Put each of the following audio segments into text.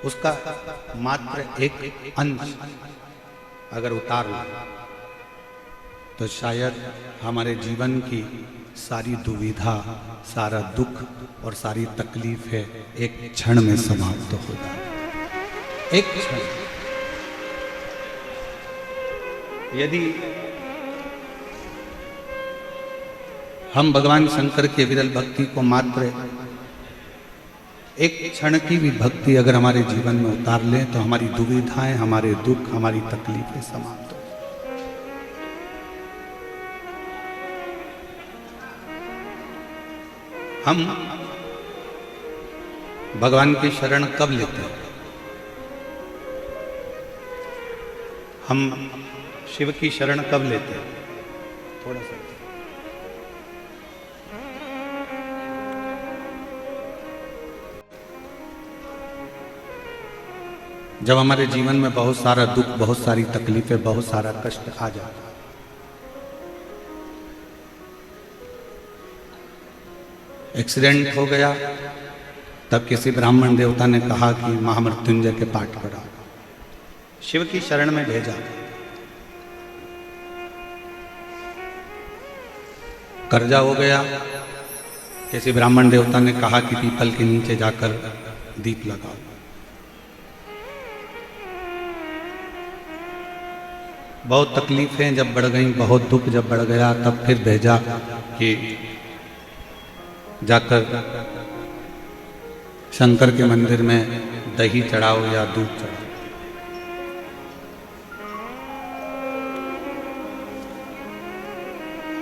उसका मात्र एक अंश अगर उतार लो तो शायद हमारे जीवन की सारी दुविधा, सारा दुख और सारी तकलीफें एक क्षण में समाप्त हो जाए। एक क्षण। यदि हम भगवान शंकर के विरल भक्ति को मात्र एक क्षण की भी भक्ति अगर हमारे जीवन में उतार लें तो हमारी दुविधाएं, हमारे दुख, हमारी तकलीफें समाप्त हो। हम भगवान की शरण कब लेते हैं? हम शिव की शरण कब लेते हैं? थोड़ा सा जब हमारे जीवन में बहुत सारा दुख, बहुत सारी तकलीफें, बहुत सारा कष्ट आ जाता है। एक्सीडेंट हो गया, तब किसी ब्राह्मण देवता ने कहा कि महामृत्युंजय के पाठ पढ़ाओ, शिव की शरण में भेजा। कर्जा हो गया, किसी ब्राह्मण देवता ने कहा कि पीपल के नीचे जाकर दीप लगाओ। बहुत तकलीफें जब बढ़ गई, बहुत दुख जब बढ़ गया, तब फिर भेजा कि जाकर शंकर के मंदिर में दही चढ़ाओ या दूध चढ़ाओ।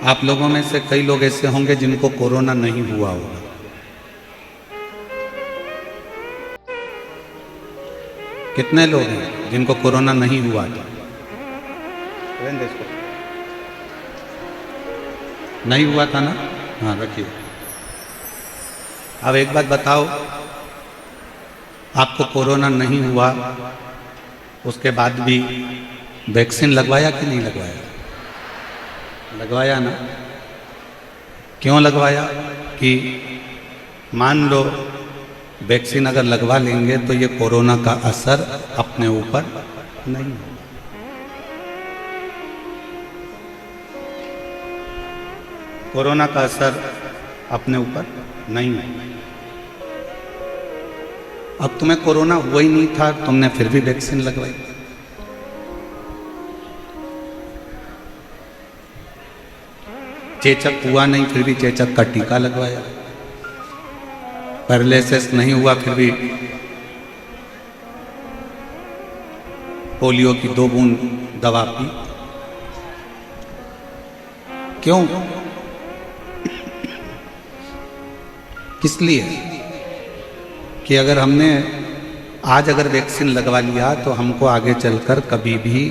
आप लोगों में से कई लोग ऐसे होंगे जिनको कोरोना नहीं हुआ होगा। कितने लोग हैं जिनको कोरोना नहीं हुआ था? नहीं हुआ था ना? हाँ, रखिए। अब एक बात बताओ, आपको कोरोना नहीं हुआ, उसके बाद भी वैक्सीन लगवाया कि नहीं लगवाया? लगवाया ना? क्यों लगवाया? कि मान लो वैक्सीन अगर लगवा लेंगे तो ये कोरोना का असर अपने ऊपर नहीं होगा। कोरोना का असर अपने ऊपर नहीं है। अब तुम्हें कोरोना हुआ ही नहीं था, तुमने फिर भी वैक्सीन लगवाई। चेचक हुआ नहीं, फिर भी चेचक का टीका लगवाया। पैरालिसिस नहीं हुआ, फिर भी पोलियो की 2 बूंद दवा पी। क्यों? किस लिए? कि अगर हमने आज अगर वैक्सीन लगवा लिया तो हमको आगे चलकर कभी भी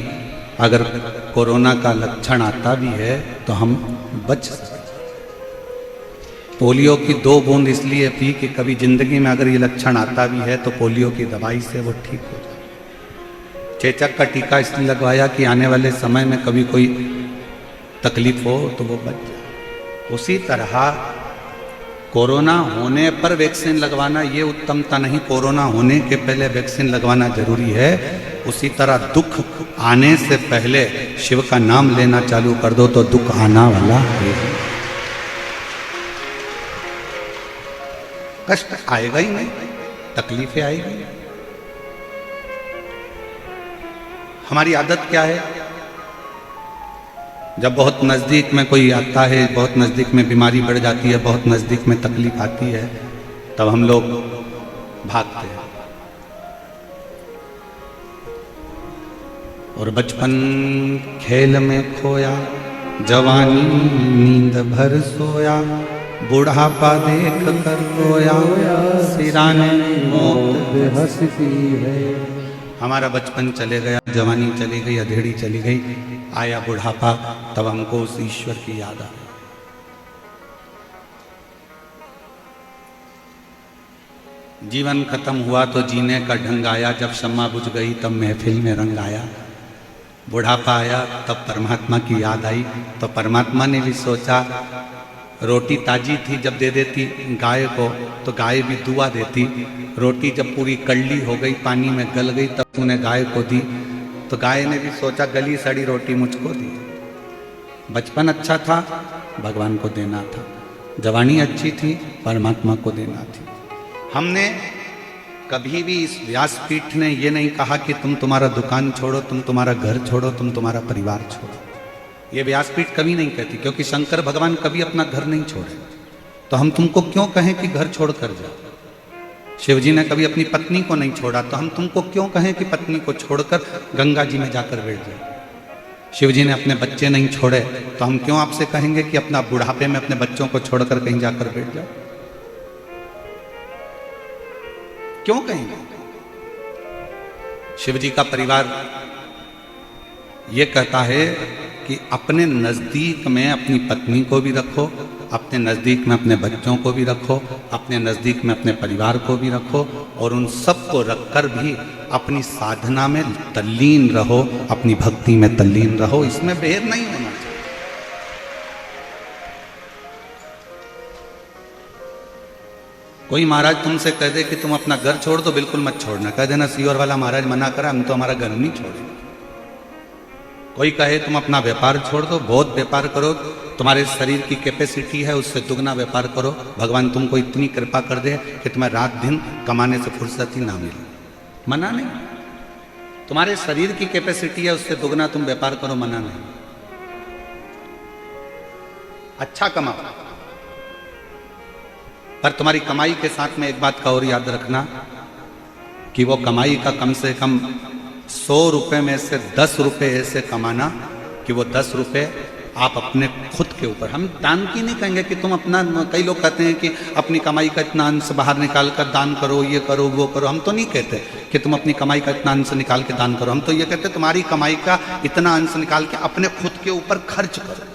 अगर कोरोना का लक्षण आता भी है तो हम बच सकते। पोलियो की 2 बूंद इसलिए पी कि कभी जिंदगी में अगर ये लक्षण आता भी है तो पोलियो की दवाई से वो ठीक हो जाए। चेचक का टीका इसलिए लगवाया कि आने वाले समय में कभी कोई तकलीफ हो तो वो बच जाए। उसी तरह कोरोना होने पर वैक्सीन लगवाना ये उत्तमता नहीं, कोरोना होने के पहले वैक्सीन लगवाना जरूरी है। उसी तरह दुख आने से पहले शिव का नाम लेना चालू कर दो तो दुख आना वाला है। कष्ट आएगा ही नहीं, तकलीफें आएगी। हमारी आदत क्या है? जब बहुत नज़दीक में कोई आता है, बहुत नज़दीक में बीमारी बढ़ जाती है, बहुत नज़दीक में तकलीफ आती है, तब हम लोग भागते हैं। और बचपन खेल में खोया, जवानी नींद भर सोया, बुढ़ापा देख कर रोया, सिराने मौत हंसती है। हमारा बचपन चले गया, जवानी चली गई, अधेड़ी चली गई, आया बुढ़ापा, तब हमको उस ईश्वर की याद आ गई। जीवन खत्म हुआ तो जीने का ढंग आया, जब शम्मा बुझ गई तब महफिल में रंग आया। बुढ़ापा आया तब परमात्मा की याद आई, तो परमात्मा ने भी सोचा रोटी ताजी थी जब दे देती गाय को तो गाय भी दुआ देती। रोटी जब पूरी कड़ली हो गई, पानी में गल गई, तब तूने गाय को दी तो गाय ने भी सोचा गली सड़ी रोटी मुझको दी। बचपन अच्छा था, भगवान को देना था। जवानी अच्छी थी, परमात्मा को देना थी। हमने कभी भी इस व्यासपीठ ने ये नहीं कहा कि तुम तुम्हारा दुकान छोड़ो, तुम तुम्हारा घर छोड़ो, तुम तुम्हारा परिवार छोड़ो। ये व्यासपीठ कभी नहीं कहती, क्योंकि शंकर भगवान कभी अपना घर नहीं छोड़े। तो हम तुमको क्यों कहें कि घर छोड़ कर जाओ? शिवजी ने कभी अपनी पत्नी को नहीं छोड़ा, तो हम तुमको क्यों कहें कि पत्नी को छोड़कर गंगा जी में जाकर बैठ जाओ? शिवजी ने अपने बच्चे नहीं छोड़े, तो हम क्यों आपसे कहेंगे कि अपना बुढ़ापे में अपने बच्चों को छोड़कर कहीं जाकर बैठ जाओ? क्यों कहेंगे? शिवजी का परिवार ये कहता है कि अपने नजदीक में अपनी पत्नी को भी रखो, अपने नजदीक में अपने बच्चों को भी रखो, अपने नजदीक में अपने परिवार को भी रखो, और उन सबको रखकर भी अपनी साधना में तल्लीन रहो, अपनी भक्ति में तल्लीन रहो। इसमें भेद नहीं होना चाहिए। कोई महाराज तुमसे कह दे कि तुम अपना घर छोड़ दो, बिल्कुल मत छोड़ना। कह देना सीवर वाला महाराज मना करा, हम तो हमारा घर नहीं छोड़ेंगे। कोई कहे तुम अपना व्यापार छोड़ दो, बहुत व्यापार करो, तुम्हारे शरीर की कैपेसिटी है उससे दुगना व्यापार करो, भगवान तुमको इतनी कृपा कर दे कि तुम्हें रात दिन कमाने से फुर्सत ही ना मिले। मना नहीं। तुम्हारे शरीर की कैपेसिटी है उससे दुगना तुम व्यापार करो, मना नहीं। अच्छा कमाओ, पर तुम्हारी कमाई के साथ में एक बात का और याद रखना कि वो कमाई का कम से कम 100 रुपए में से 10 रुपए ऐसे कमाना कि वो 10 रुपए आप अपने खुद के ऊपर। हम दान की नहीं कहेंगे कि तुम अपना, कई लोग कहते हैं कि अपनी कमाई का इतना अंश बाहर निकाल कर दान करो, ये करो वो करो। हम तो नहीं कहते कि तुम अपनी कमाई का इतना अंश निकाल के दान करो। हम तो ये कहते तुम्हारी कमाई का इतना अंश निकाल के अपने खुद के ऊपर खर्च करो।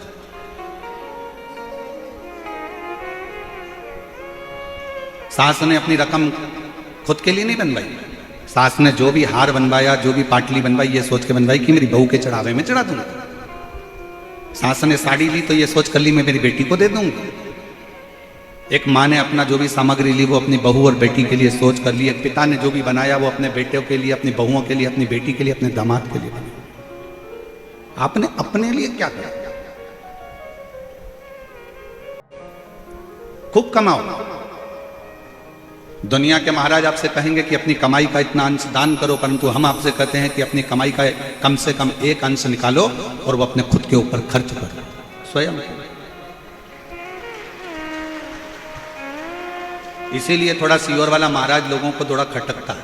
सास ने अपनी रकम खुद के लिए नहीं बनवाई। सास ने जो भी हार बनवाया, जो भी पाटली बनवाई, ये सोच के बनवाई कि मेरी बहू के चढ़ावे में चढ़ा दूंगा। सास ने साड़ी ली तो ये सोच कर ली मैं मेरी बेटी को दे दूंगा। एक माँ ने अपना जो भी सामग्री ली वो अपनी बहू और बेटी के लिए सोच कर ली। एक पिता ने जो भी बनाया वो अपने बेटों के लिए, अपनी बहुओं के लिए, अपनी बेटी के लिए, अपने दामाद के लिए बनाया। आपने अपने लिए क्या करा? खूब कमाओ। दुनिया के महाराज आपसे कहेंगे कि अपनी कमाई का इतना अंश दान करो, परंतु हम आपसे कहते हैं कि अपनी कमाई का कम से कम एक अंश निकालो और वो अपने खुद के ऊपर खर्च करो स्वयं। इसीलिए थोड़ा सीवर वाला महाराज लोगों को थोड़ा खटकता है।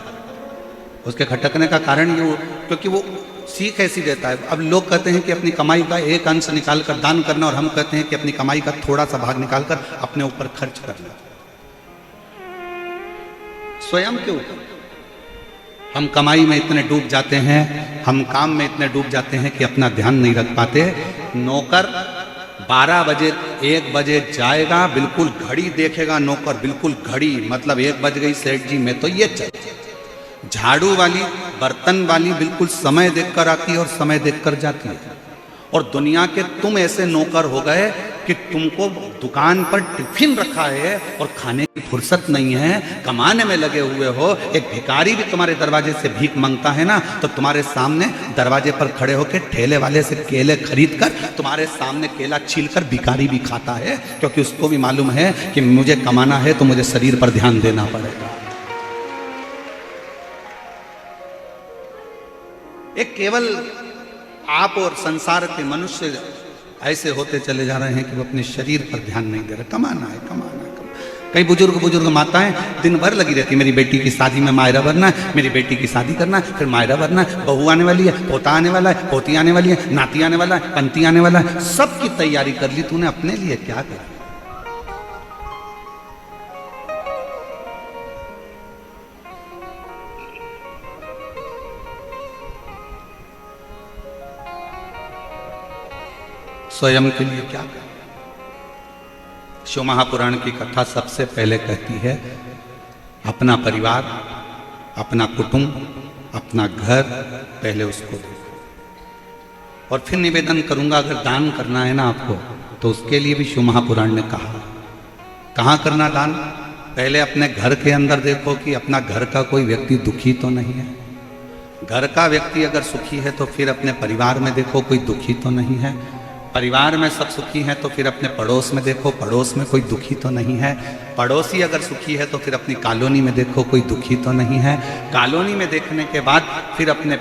उसके खटकने का कारण ये क्योंकि वो सीख ऐसी देता है। अब लोग कहते हैं कि अपनी कमाई का एक अंश निकालकर दान करना, और हम कहते हैं कि अपनी कमाई का थोड़ा सा भाग निकालकर अपने ऊपर खर्च करना। स्वयं के ऊपर हम कमाई में इतने डूब जाते हैं, हम काम में इतने डूब जाते हैं कि अपना ध्यान नहीं रख पाते। नौकर 12 बजे 1 बजे जाएगा, बिल्कुल घड़ी देखेगा नौकर, बिल्कुल घड़ी, मतलब 1 बज गई सेठ जी मैं तो ये चल। झाड़ू वाली, बर्तन वाली बिल्कुल समय देखकर आती है और समय देखकर जाती है। और दुनिया के तुम ऐसे नौकर हो गए कि तुमको दुकान पर टिफिन रखा है और खाने की फुर्सत नहीं है, कमाने में लगे हुए हो। एक भिखारी भी तुम्हारे दरवाजे से भीख मांगता है ना, तो तुम्हारे सामने दरवाजे पर खड़े होकर ठेले वाले से केले खरीद कर तुम्हारे सामने केला छीलकर भिखारी भी खाता है, क्योंकि उसको भी मालूम है कि मुझे कमाना है तो मुझे शरीर पर ध्यान देना पड़ेगा। एक केवल आप और संसार के मनुष्य ऐसे होते चले जा रहे हैं कि वो अपने शरीर पर ध्यान नहीं दे रहे। कमाना है, कमाना है, कई बुजुर्ग माताएं दिन भर लगी रहती, मेरी बेटी की शादी में मायरा भरना है, मेरी बेटी की शादी करना है, फिर मायरा भरना है, बहू आने वाली है, पोता आने वाला है, पोती आने वाली है, नाती आने वाला है, पंती आने वाला है, सबकी तैयारी कर ली। तूने अपने लिए क्या करा? स्वयं के लिए क्या करें? शिव महापुराण की कथा सबसे पहले कहती है अपना परिवार, अपना कुटुंब, अपना घर पहले उसको देखो। और फिर निवेदन करूंगा, अगर दान करना है ना आपको, तो उसके लिए भी शिव महापुराण ने कहा। कहाँ करना दान? पहले अपने घर के अंदर देखो कि अपना घर का कोई व्यक्ति दुखी तो नहीं है। घर का व्यक्ति अगर सुखी है तो फिर अपने परिवार में देखो कोई दुखी तो नहीं है। परिवार में सब सुखी हैं तो फिर अपने पड़ोस में देखो, पड़ोस में कोई दुखी तो नहीं है। पड़ोसी अगर सुखी है तो फिर अपनी कॉलोनी में देखो कोई दुखी तो नहीं है। कॉलोनी में देखने के बाद फिर अपने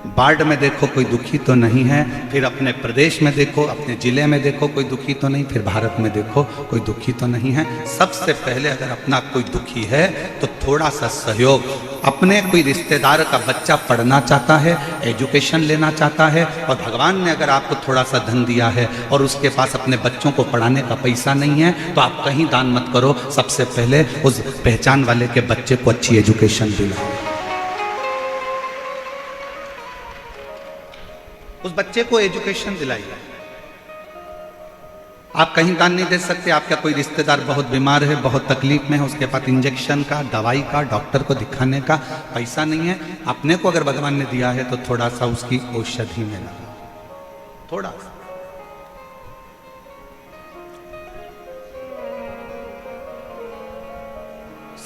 वार्ड में देखो कोई दुखी तो नहीं है। फिर अपने प्रदेश में देखो, अपने जिले में देखो कोई दुखी तो नहीं। फिर भारत में देखो कोई दुखी तो नहीं है। सबसे पहले अगर अपना कोई दुखी है तो थोड़ा सा सहयोग, अपने कोई रिश्तेदार का बच्चा पढ़ना चाहता है, एजुकेशन लेना चाहता है, और भगवान ने अगर आपको थोड़ा सा धन दिया है और उसके पास अपने बच्चों को पढ़ाने का पैसा नहीं है, तो आप कहीं दान मत करो। सबसे पहले उस पहचान वाले के बच्चे को अच्छी एजुकेशन दिलाओ। उस बच्चे को एजुकेशन दिलाइए। आप कहीं दान नहीं दे सकते। आपका कोई रिश्तेदार बहुत बीमार है, बहुत तकलीफ में है, उसके पास इंजेक्शन का, दवाई का, डॉक्टर को दिखाने का पैसा नहीं है। अपने को अगर भगवान ने दिया है तो थोड़ा सा उसकी औषधि में लगा, थोड़ा सा।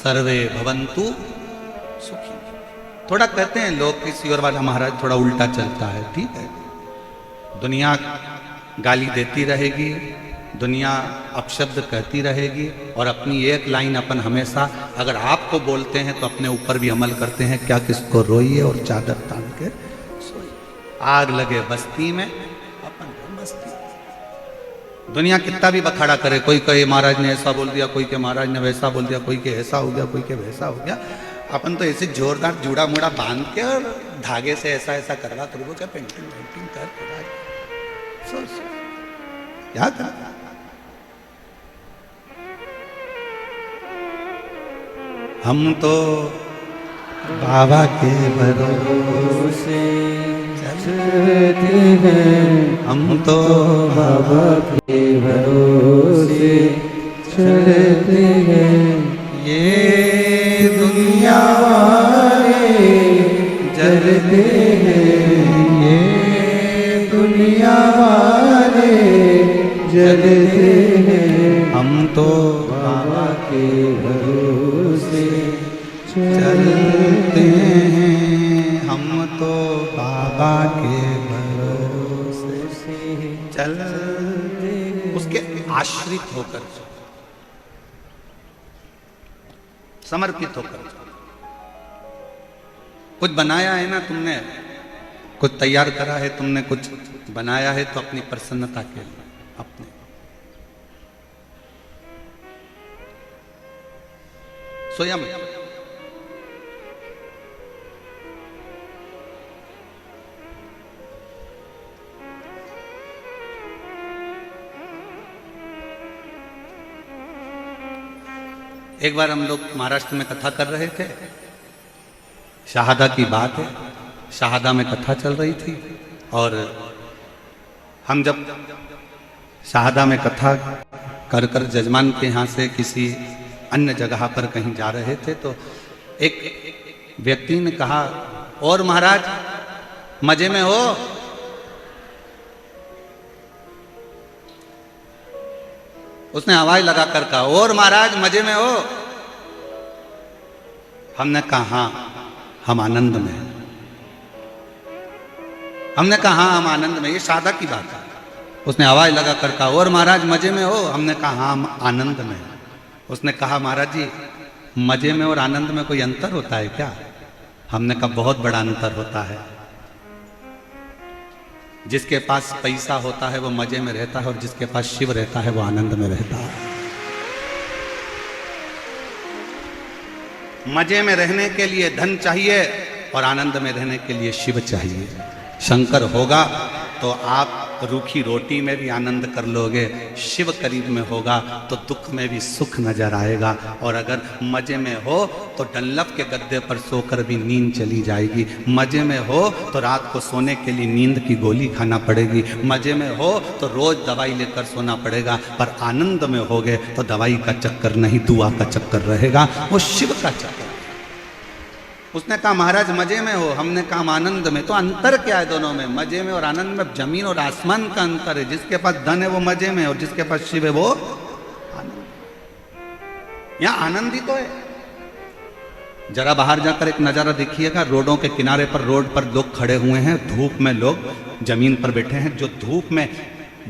सर्वे भवन्तु सुखी। थोड़ा कहते हैं लोग किसी और वाला महाराज थोड़ा उल्टा चलता है, ठीक है। दुनिया गाली देती रहेगी, दुनिया अपशब्द कहती रहेगी, और अपनी एक लाइन अपन हमेशा अगर आपको बोलते हैं तो अपने ऊपर भी अमल करते हैं। क्या किसको रोइए और चादर तान के सोइए। आग लगे बस्ती में, अपन बस्ती। दुनिया कितना भी बखाड़ा करे, कोई कहे महाराज ने ऐसा बोल दिया, कोई के महाराज ने वैसा बोल दिया, कोई के ऐसा हो गया, कोई के वैसा हो गया। अपन तो ऐसे जोरदार जूड़ा मुड़ा बांध के और धागे से ऐसा ऐसा करवा करवो क्या पेंटिंग पेंटिंग कर क्या कर। हम तो बाबा के भरोसे चलते हैं, हम तो बाबा के भरोसे चलते हैं। ये दुनिया वाले जलते हैं, ये दुनिया वाले जलते हैं। हम तो बाबा के भरोसे चलते हैं, हम तो बाबा के भरोसे चलते हैं। उसके आश्रित होकर, समर्पित होकर। कुछ बनाया है ना तुमने, कुछ तैयार करा है तुमने, कुछ बनाया है तो अपनी प्रसन्नता के लिए, अपने स्वयं। एक बार हम लोग महाराष्ट्र में कथा कर रहे थे, शहादा की बात है। शहादा में कथा चल रही थी, और हम जब शहादा में कथा कर कर जजमान के यहाँ से किसी अन्य जगह पर कहीं जा रहे थे, तो एक व्यक्ति ने कहा, और महाराज मजे में हो? उसने आवाज लगाकर कहा, और महाराज मजे में हो? हमने कहा हाँ, हम आनंद में हैं। हमने कहा हाँ, हम आनंद में। ये शहादा की बात है। उसने आवाज लगाकर कहा, और महाराज मजे में हो? हमने कहा हाँ, हम आनंद में हैं। उसने कहा, महाराज जी मजे में और आनंद में कोई अंतर होता है क्या? हमने कहा बहुत बड़ा अंतर होता है। जिसके पास पैसा होता है वो मजे में रहता है, और जिसके पास शिव रहता है वो आनंद में रहता है। मजे में रहने के लिए धन चाहिए और आनंद में रहने के लिए शिव चाहिए। शंकर होगा तो आप रूखी रोटी में भी आनंद कर लोगे, शिव करीब में होगा तो दुख में भी सुख नजर आएगा। और अगर मजे में हो तो डल्लफ के गद्दे पर सोकर भी नींद चली जाएगी। मजे में हो तो रात को सोने के लिए नींद की गोली खाना पड़ेगी। मजे में हो तो रोज दवाई लेकर सोना पड़ेगा। पर आनंद में होगे तो दवाई का चक्कर नहीं, दुआ का चक्कर रहेगा, वो शिव का चक्कर। उसने कहा महाराज मजे में हो, हमने कहा हम आनंद में। तो अंतर क्या है दोनों में? मजे में और आनंद में जमीन और आसमान का अंतर है। जिसके पास धन है वो मजे में, और जिसके पास शिव है वो आनंद। यहां आनंद ही तो है। जरा बाहर जाकर एक नजारा देखिएगा, रोडों के किनारे पर, रोड पर लोग खड़े हुए हैं, धूप में लोग जमीन पर बैठे हैं। जो धूप में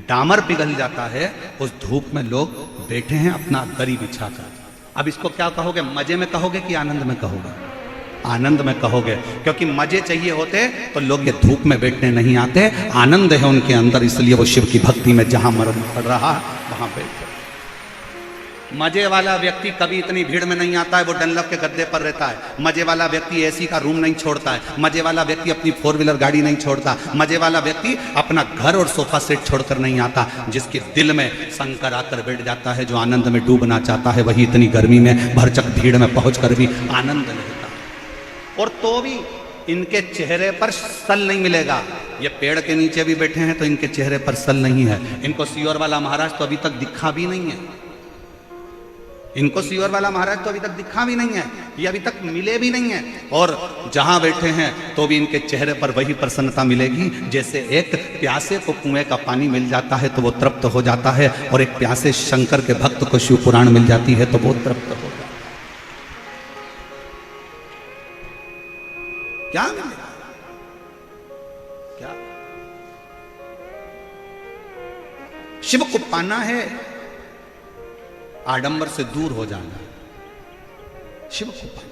डामर पिघल जाता है, उस धूप में लोग बैठे हैं अपना दरी बिछाकर। अब इसको क्या कहोगे? मजे में कहोगे कि आनंद में कहोगे? आनंद में कहोगे, क्योंकि मजे चाहिए होते तो लोग ये धूप में बैठने नहीं आते। आनंद है उनके अंदर, इसलिए वो शिव की भक्ति में जहां मरण पड़ रहा वहां बैठ। मजे वाला व्यक्ति कभी इतनी भीड़ में नहीं आता है, वो डनलप के गद्दे पर रहता है। मजे वाला व्यक्ति एसी का रूम नहीं छोड़ता है। मजे वाला व्यक्ति अपनी 4 व्हीलर गाड़ी नहीं छोड़ता। मजे वाला व्यक्ति अपना घर और सोफा सेट छोड़कर नहीं आता। जिसके दिल में शंकर आकर बैठ जाता है, जो आनंद में डूबना चाहता है, वही इतनी गर्मी में भरचक भीड़ में पहुंचकर भी आनंद लेता है। और तो भी इनके चेहरे पर सल नहीं मिलेगा। ये पेड़ के नीचे भी बैठे हैं तो इनके चेहरे पर सल नहीं है। इनको सीहोर वाला महाराज तो अभी तक दिखा भी नहीं है। इनको सीहोर वाला महाराज तो अभी तक दिखा भी नहीं है, ये अभी तक मिले भी नहीं है। और जहां बैठे हैं तो भी इनके चेहरे पर वही प्रसन्नता मिलेगी जैसे एक प्यासे को कुएं का पानी मिल जाता है तो वो तृप्त हो जाता है, और एक प्यासे शंकर के भक्त को शिव पुराण मिल जाती है तो वो तृप्त हो जाता है। क्या मिलेगा? क्या? शिव को पाना है, आडंबर से दूर हो जाना। शिव को पाना।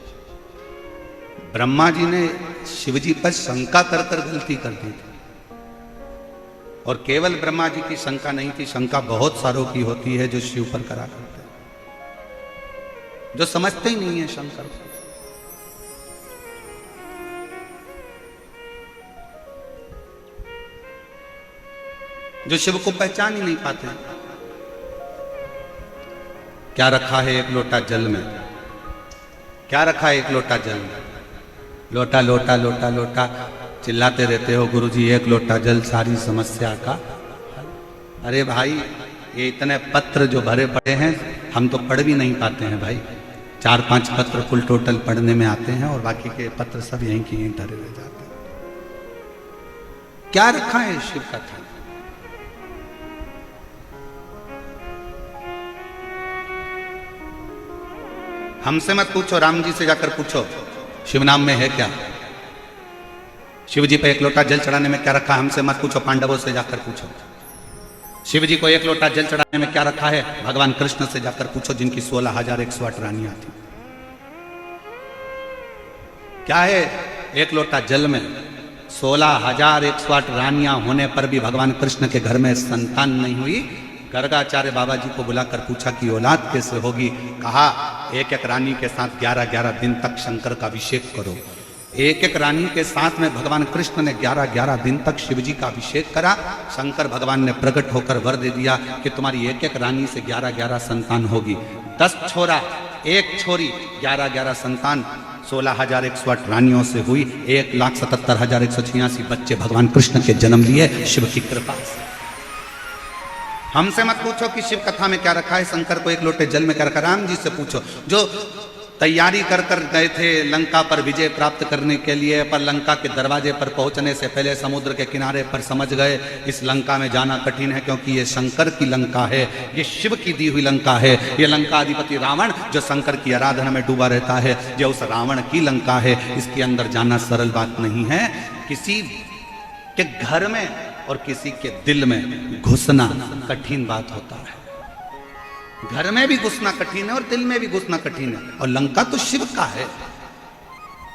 ब्रह्मा जी ने शिव जी पर शंका कर कर गलती कर दी थी, और केवल ब्रह्मा जी की शंका नहीं थी, शंका बहुत सारों की होती है जो शिव पर करा करते हैं, जो समझते ही नहीं है शंकर को। जो शिव को पहचान ही नहीं पाते। क्या रखा है एक लोटा जल में? क्या रखा है एक लोटा जल में? लोटा लोटा लोटा लोटा चिल्लाते रहते हो गुरुजी, एक लोटा जल सारी समस्या का। अरे भाई, ये इतने पत्र जो भरे पड़े हैं हम तो पढ़ भी नहीं पाते हैं भाई। 4-5 पत्र कुल टोटल पढ़ने में आते हैं, और बाकी के पत्र सब यहीं के यहीं धरे रह जाते हैं। क्या रखा है शिव का था? हमसे मत पूछो, राम जी से जाकर पूछो शिव नाम में है क्या। शिव जी पे एक लोटा जल चढ़ाने में क्या रखा है? हमसे मत पूछो, पांडवों से जाकर पूछो। शिव जी को एक लोटा जल चढ़ाने में क्या रखा है? भगवान कृष्ण से जाकर पूछो, जिनकी 16,108 रानियां थी। क्या है एक लोटा जल में? 16,108 रानियां होने पर भी भगवान कृष्ण के घर में संतान नहीं हुई। गर्गाचार्य बाबा जी को बुलाकर पूछा कि औलाद कैसे होगी? कहा एक एक रानी के साथ 11-11 दिन तक शंकर का अभिषेक करो। एक एक रानी के साथ में भगवान कृष्ण ने 11-11 दिन तक शिव जी का अभिषेक करा। शंकर भगवान ने प्रकट होकर वर दे दिया कि तुम्हारी एक एक रानी से 11-11 संतान होगी। 10 छोरा 1 छोरी, 11-11 संतान। 16,108 रानियों से हुई 1,77,186 बच्चे भगवान कृष्ण के जन्म लिए शिव की कृपा से। हमसे मत पूछो कि शिव कथा में क्या रखा है, शंकर को एक लोटे जल में क्या रखा। राम जी से पूछो, जो तैयारी कर कर गए थे लंका पर विजय प्राप्त करने के लिए, पर लंका के दरवाजे पर पहुंचने से पहले समुद्र के किनारे पर समझ गए इस लंका में जाना कठिन है, क्योंकि ये शंकर की लंका है, ये शिव की दी हुई लंका है। ये लंका अधिपति रावण जो शंकर की आराधना में डूबा रहता है, जो उस रावण की लंका है। इसके अंदर जाना सरल बात नहीं है। किसी के घर में और किसी के दिल में घुसना कठिन बात होता है। घर में भी घुसना कठिन है और दिल में भी घुसना कठिन है, और लंका तो शिव का है,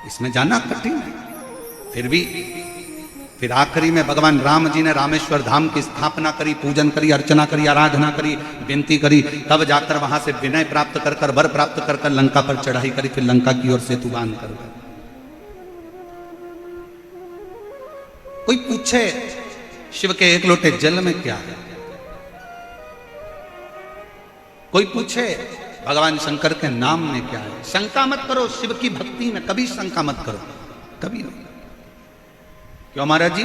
इसमें जाना कठिन है। फिर आखिरी में भगवान राम जी ने रामेश्वर धाम की स्थापना करी, पूजन करी, अर्चना करी, आराधना करी, विनती करी, तब जाकर वहां से विनय प्राप्त कर कर, वर प्राप्त कर कर लंका पर चढ़ाई करी। फिर लंका की ओर सेतु बांध कर। कोई पूछे शिव के एक लोटे जल में क्या है? कोई पूछे भगवान शंकर के नाम में क्या है? शंका मत करो शिव की भक्ति में, कभी शंका मत करो, कभी नहीं। क्यों महाराज जी?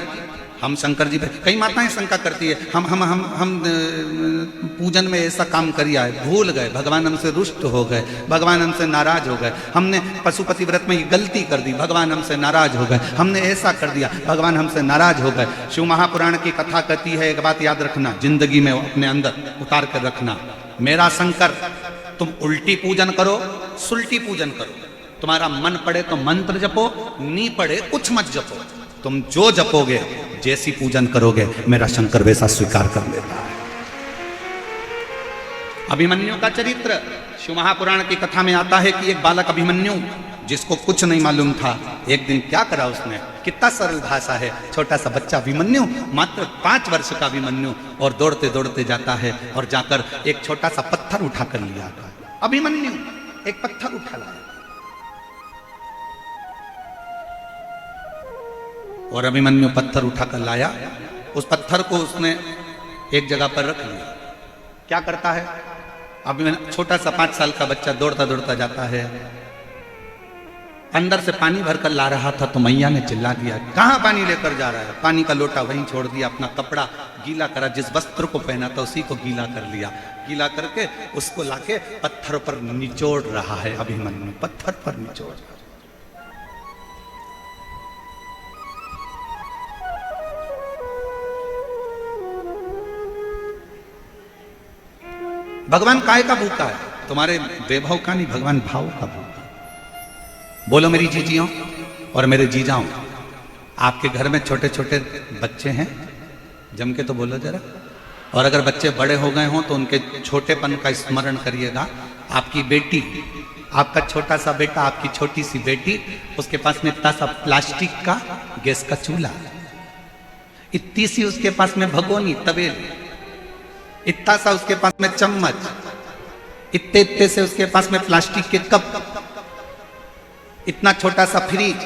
हम शंकर जी पे, कई माताएं शंका करती है हम पूजन में ऐसा काम करिया है, भूल गए, भगवान हमसे रुष्ट हो गए, भगवान हमसे नाराज हो गए, हमने पशुपति व्रत में ये गलती कर दी, भगवान हमसे नाराज हो गए, हमने ऐसा कर दिया, भगवान हमसे नाराज हो गए। शिव महापुराण की कथा कहती है, एक बात याद रखना, जिंदगी में अपने अंदर उतार कर रखना, मेरा शंकर, तुम उल्टी पूजन करो, सुल्टी पूजन करो, तुम्हारा मन पड़े तो मंत्र जपो, नी पड़े कुछ मत जपो, तुम जो जपोगे, जैसी पूजन करोगे, मेरा शंकर वैसा स्वीकार कर लेता है। अभिमन्यु का चरित्र शिव महापुराण की कथा में आता है कि एक बालक अभिमन्यु, जिसको कुछ नहीं मालूम था, एक दिन क्या करा उसने, कितना सरल भाषा है, छोटा सा बच्चा अभिमन्यु, मात्र 5 वर्ष का अभिमन्यु, और दौड़ते दौड़ते जाता है और जाकर एक छोटा सा पत्थर उठा कर लिया आता है। अभिमन्यु एक पत्थर उठा लाया और अभिमन्यु पत्थर उठाकर लाया, उस पत्थर को उसने एक जगह पर रख लिया। क्या करता है अभिमन्यु, छोटा सा 5 साल का बच्चा दौड़ता दौड़ता जाता है, अंदर से पानी भरकर ला रहा था, तो मैया ने चिल्ला दिया, कहां पानी लेकर जा रहा है, पानी का लोटा वहीं छोड़ दिया, अपना कपड़ा गीला करा, जिस वस्त्र को पहना था उसी को गीला कर लिया, गीला करके उसको लाके पत्थर पर निचोड़ रहा है अभिमन्यु, पत्थर पर निचोड़ रहा है। भगवान काय का भूखा है, तुम्हारे वैभव का नहीं, भगवान भाव का भूखा। बोलो मेरी जीजियों और मेरे जीजाओं, आपके घर में छोटे छोटे बच्चे हैं, जम के तो बोलो जरा, और अगर बच्चे बड़े हो गए हों तो उनके छोटेपन का स्मरण करिएगा। आपकी बेटी, आपका छोटा सा बेटा, आपकी छोटी सी बेटी, उसके पास में इतना सा प्लास्टिक का गैस का चूल्हा, इतनी सी उसके पास में भगोनी तवेली, इतना सा उसके पास में चम्मच, इतने इतने से उसके पास में प्लास्टिक के कप, इतना छोटा सा फ्रिज,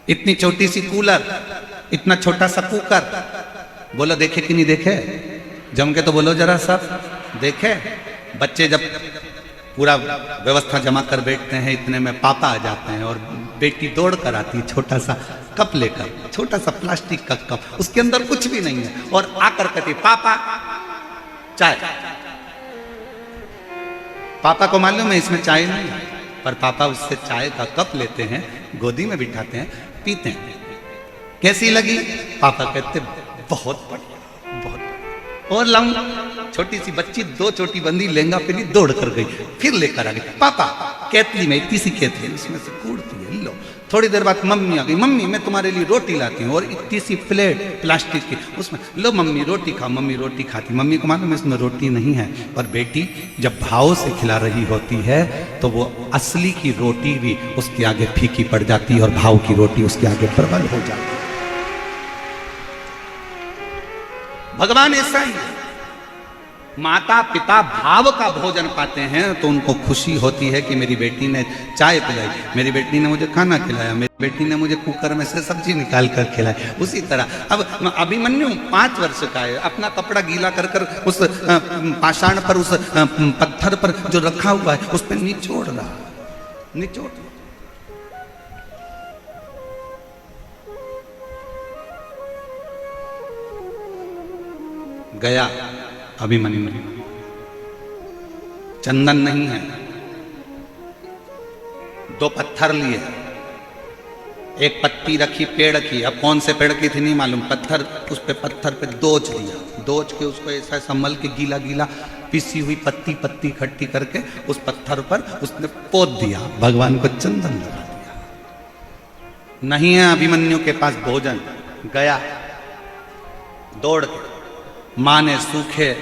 इतनी छोटी सी कूलर, इतना छोटा सा कुकर। बोलो देखे कि नहीं देखे, जम के तो बोलो जरा सब देखे। बच्चे जब पूरा व्यवस्था जमा कर बैठते हैं, इतने में पापा आ जाते हैं और बेटी दौड़ कर आती है छोटा सा कप लेकर, छोटा सा प्लास्टिक का कप, उसके अंदर कुछ भी नहीं है, और आकर कहती पापा चाय। पापा को मालूम है इसमें चाय नहीं है, पर पापा उससे चाय का कप लेते हैं, गोदी में बिठाते हैं, पीते हैं। कैसी लगी? पापा कहते बहुत बढ़िया, बहुत बढ़िया। और लाऊं, छोटी सी बच्ची 2 चोटी बंदी लहंगा पहनी दौड़ कर गई, फिर लेकर आ गई। पापा केतली में, इतनी सी केतली, उसमें से कूड़ती है, लो। थोड़ी देर बाद मम्मी आ गई, मम्मी मैं तुम्हारे लिए रोटी लाती हूँ, और इतनी सी प्लेट प्लास्टिक की, उसमें लो मम्मी रोटी खाओ। मम्मी रोटी खाती, मम्मी को मालूम इसमें रोटी नहीं है, पर बेटी जब भाव से खिला रही होती है तो वो असली की रोटी भी उसके आगे फीकी पड़ जाती है और भाव की रोटी उसके आगे प्रबल हो जाती है। भगवान ऐसा ही है, माता पिता भाव का भोजन पाते हैं तो उनको खुशी होती है कि मेरी बेटी ने चाय पिलाई, मेरी बेटी ने मुझे खाना खिलाया, मेरी बेटी ने मुझे कुकर में से सब्जी निकाल कर खिलाई। उसी तरह अब अभिमन्यु 5 वर्ष का है, अपना कपड़ा गीला कर कर उस पाषाण पर, उस पत्थर पर जो रखा हुआ है उस पर निचोड़ रहा, निचोड़। गया अभिमन्यु, चंदन नहीं है, 2 पत्थर लिए, एक पत्ती रखी पेड़ की, अब कौन से पेड़ की थी नहीं मालूम, पत्थर, उस पे पत्थर पे दोच दिया, दोच के उसको ऐसा संभल के गीला गीला पिसी हुई पत्ती पत्ती इकट्ठी करके उस पत्थर पर उसने पोत दिया, भगवान को चंदन लगा दिया। नहीं है अभिमन्यु के पास भोजन, गया दौड़ के, मां ने सूखे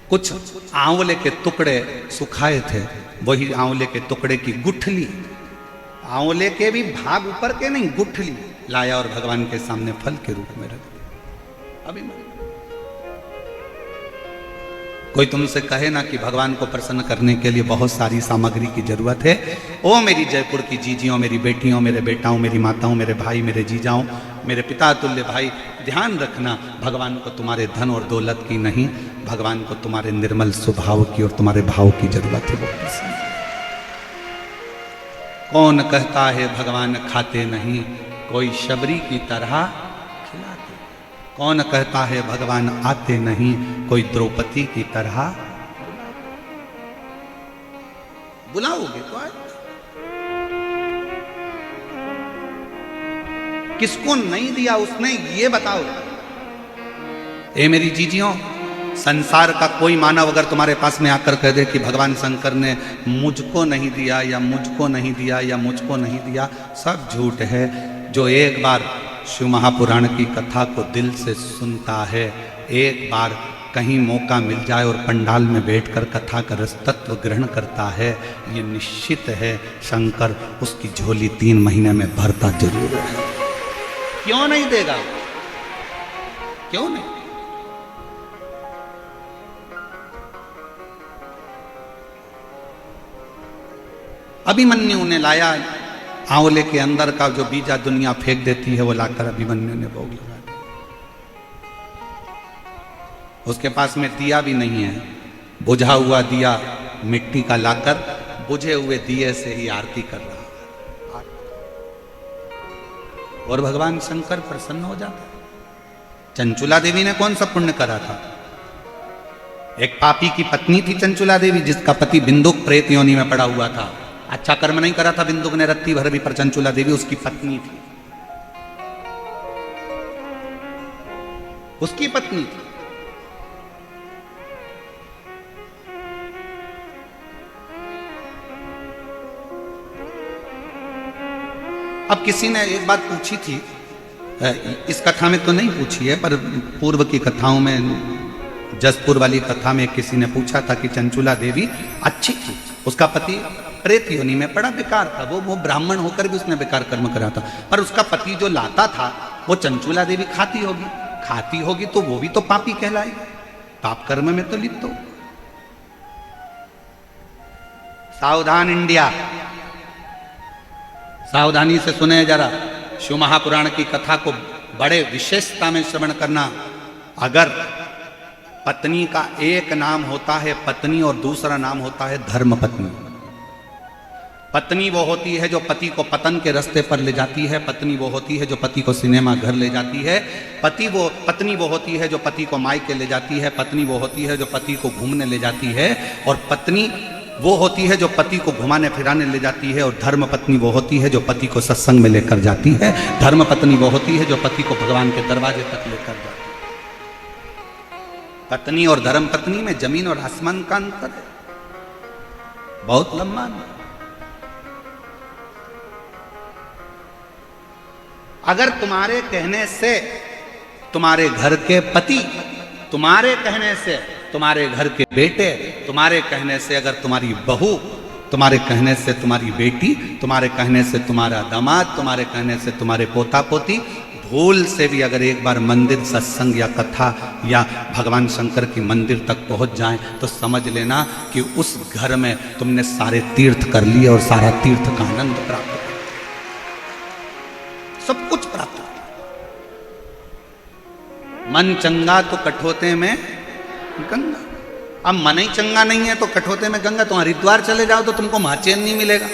कुछ आंवले के टुकड़े सुखाए थे, वही आंवले के टुकड़े की गुठली, आंवले के भी भाग ऊपर के नहीं, गुठली लाया और भगवान के सामने फल के रूप में रख दिया। अभिमन्यु, कोई तुमसे कहे ना कि भगवान को प्रसन्न करने के लिए बहुत सारी सामग्री की जरूरत है, ओ मेरी जयपुर की जीजियों, मेरी बेटियों, मेरे बेटाओं, मेरी माताओं, मेरे भाई, मेरे जीजाओं, मेरे पिता तुल्य भाई, ध्यान रखना, भगवान को तुम्हारे धन और दौलत की नहीं, भगवान को तुम्हारे निर्मल स्वभाव की और तुम्हारे भाव की जरूरत है। वो पसंद। कौन कहता है भगवान खाते नहीं, कोई शबरी की तरह खिलाते। कौन कहता है भगवान आते नहीं, कोई द्रौपदी की तरह बुलाओगे तो आए। किसको नहीं दिया उसने ये बताओ। ए मेरी जीजियों, संसार का कोई मानव अगर तुम्हारे पास में आकर कह दे कि भगवान शंकर ने मुझको नहीं दिया या मुझको नहीं दिया या मुझको नहीं दिया, सब झूठ है। जो एक बार शिव महापुराण की कथा को दिल से सुनता है, एक बार कहीं मौका मिल जाए और पंडाल में बैठकर कथा का रस तत्व ग्रहण करता है, ये निश्चित है शंकर उसकी झोली 3 महीने में भरता जरूर है। क्यों नहीं देगा? क्यों नहीं? अभिमन्यु ने लाया आंवले के अंदर का जो बीजा दुनिया फेंक देती है, वो लाकर अभिमन्यु ने भोग लगा दिया। उसके पास में दिया भी नहीं है, बुझा हुआ दिया मिट्टी का लाकर बुझे हुए दिए से ही आरती कर रहा है, और भगवान शंकर प्रसन्न हो जाता है। चंचुला देवी ने कौन सा पुण्य करा था? एक पापी की पत्नी थी चंचुला देवी, जिसका पति बिंदुक प्रेत योनि में पड़ा हुआ था। अच्छा कर्म नहीं करा था बिंदुक ने रत्ती भर भी, पर चंचुला देवी उसकी पत्नी थी, उसकी पत्नी थी। अब किसी ने एक बात पूछी थी, इस कथा में तो नहीं पूछी है, पर पूर्व की कथाओं में, जसपुर वाली कथा में किसी ने पूछा था कि चंचुला देवी अच्छी थी, उसका पति प्रेत योनि में पड़ा बेकार था, वो ब्राह्मण होकर भी उसने बेकार कर्म करा था, पर उसका पति जो लाता था वो चंचुला देवी खाती होगी तो वो भी तो पापी कहलाएगी, पाप कर्म में तो लिप्त हो। सावधान इंडिया, सावधानी से सुने जरा, शिव महापुराण की कथा को बड़े विशेषता में श्रवण करना। अगर पत्नी का एक नाम होता है पत्नी और दूसरा नाम होता है धर्म पत्नी। पत्नी वो होती है जो पति को पतन के रास्ते पर ले जाती है, पत्नी वो होती है जो पति को सिनेमा घर ले जाती है, पत्नी वो होती है जो पति को मायके ले जाती है, पत्नी वो होती है जो पति को घूमने ले जाती है, और पत्नी वो होती है जो पति को घुमाने फिराने ले जाती है, और धर्म पत्नी वो होती है जो पति को सत्संग में लेकर जाती है, धर्म पत्नी वो होती है जो पति को भगवान के दरवाजे तक लेकर जाती है। पत्नी और धर्म पत्नी में जमीन और आसमान का अंतर है, बहुत लंबा अंतर। अगर तुम्हारे कहने से तुम्हारे घर के पति, तुम्हारे कहने से तुम्हारे घर के बेटे, तुम्हारे कहने से अगर तुम्हारी बहू, तुम्हारे कहने से तुम्हारी बेटी, तुम्हारे कहने से तुम्हारा दामाद, तुम्हारे कहने से तुम्हारे पोता पोती भूल से भी अगर एक बार मंदिर, सत्संग या कथा या भगवान शंकर की मंदिर तक पहुंच जाएं, तो समझ लेना कि उस घर में तुमने सारे तीर्थ कर लिए और सारा तीर्थ का आनंद प्राप्त कर, सब कुछ प्राप्त कर। मन चंगा तो कठोते में गंगा। अब मन ही चंगा नहीं है तो कठोते में गंगा। तुम हरिद्वार चले जाओ तो तुमको महाचैन नहीं मिलेगा।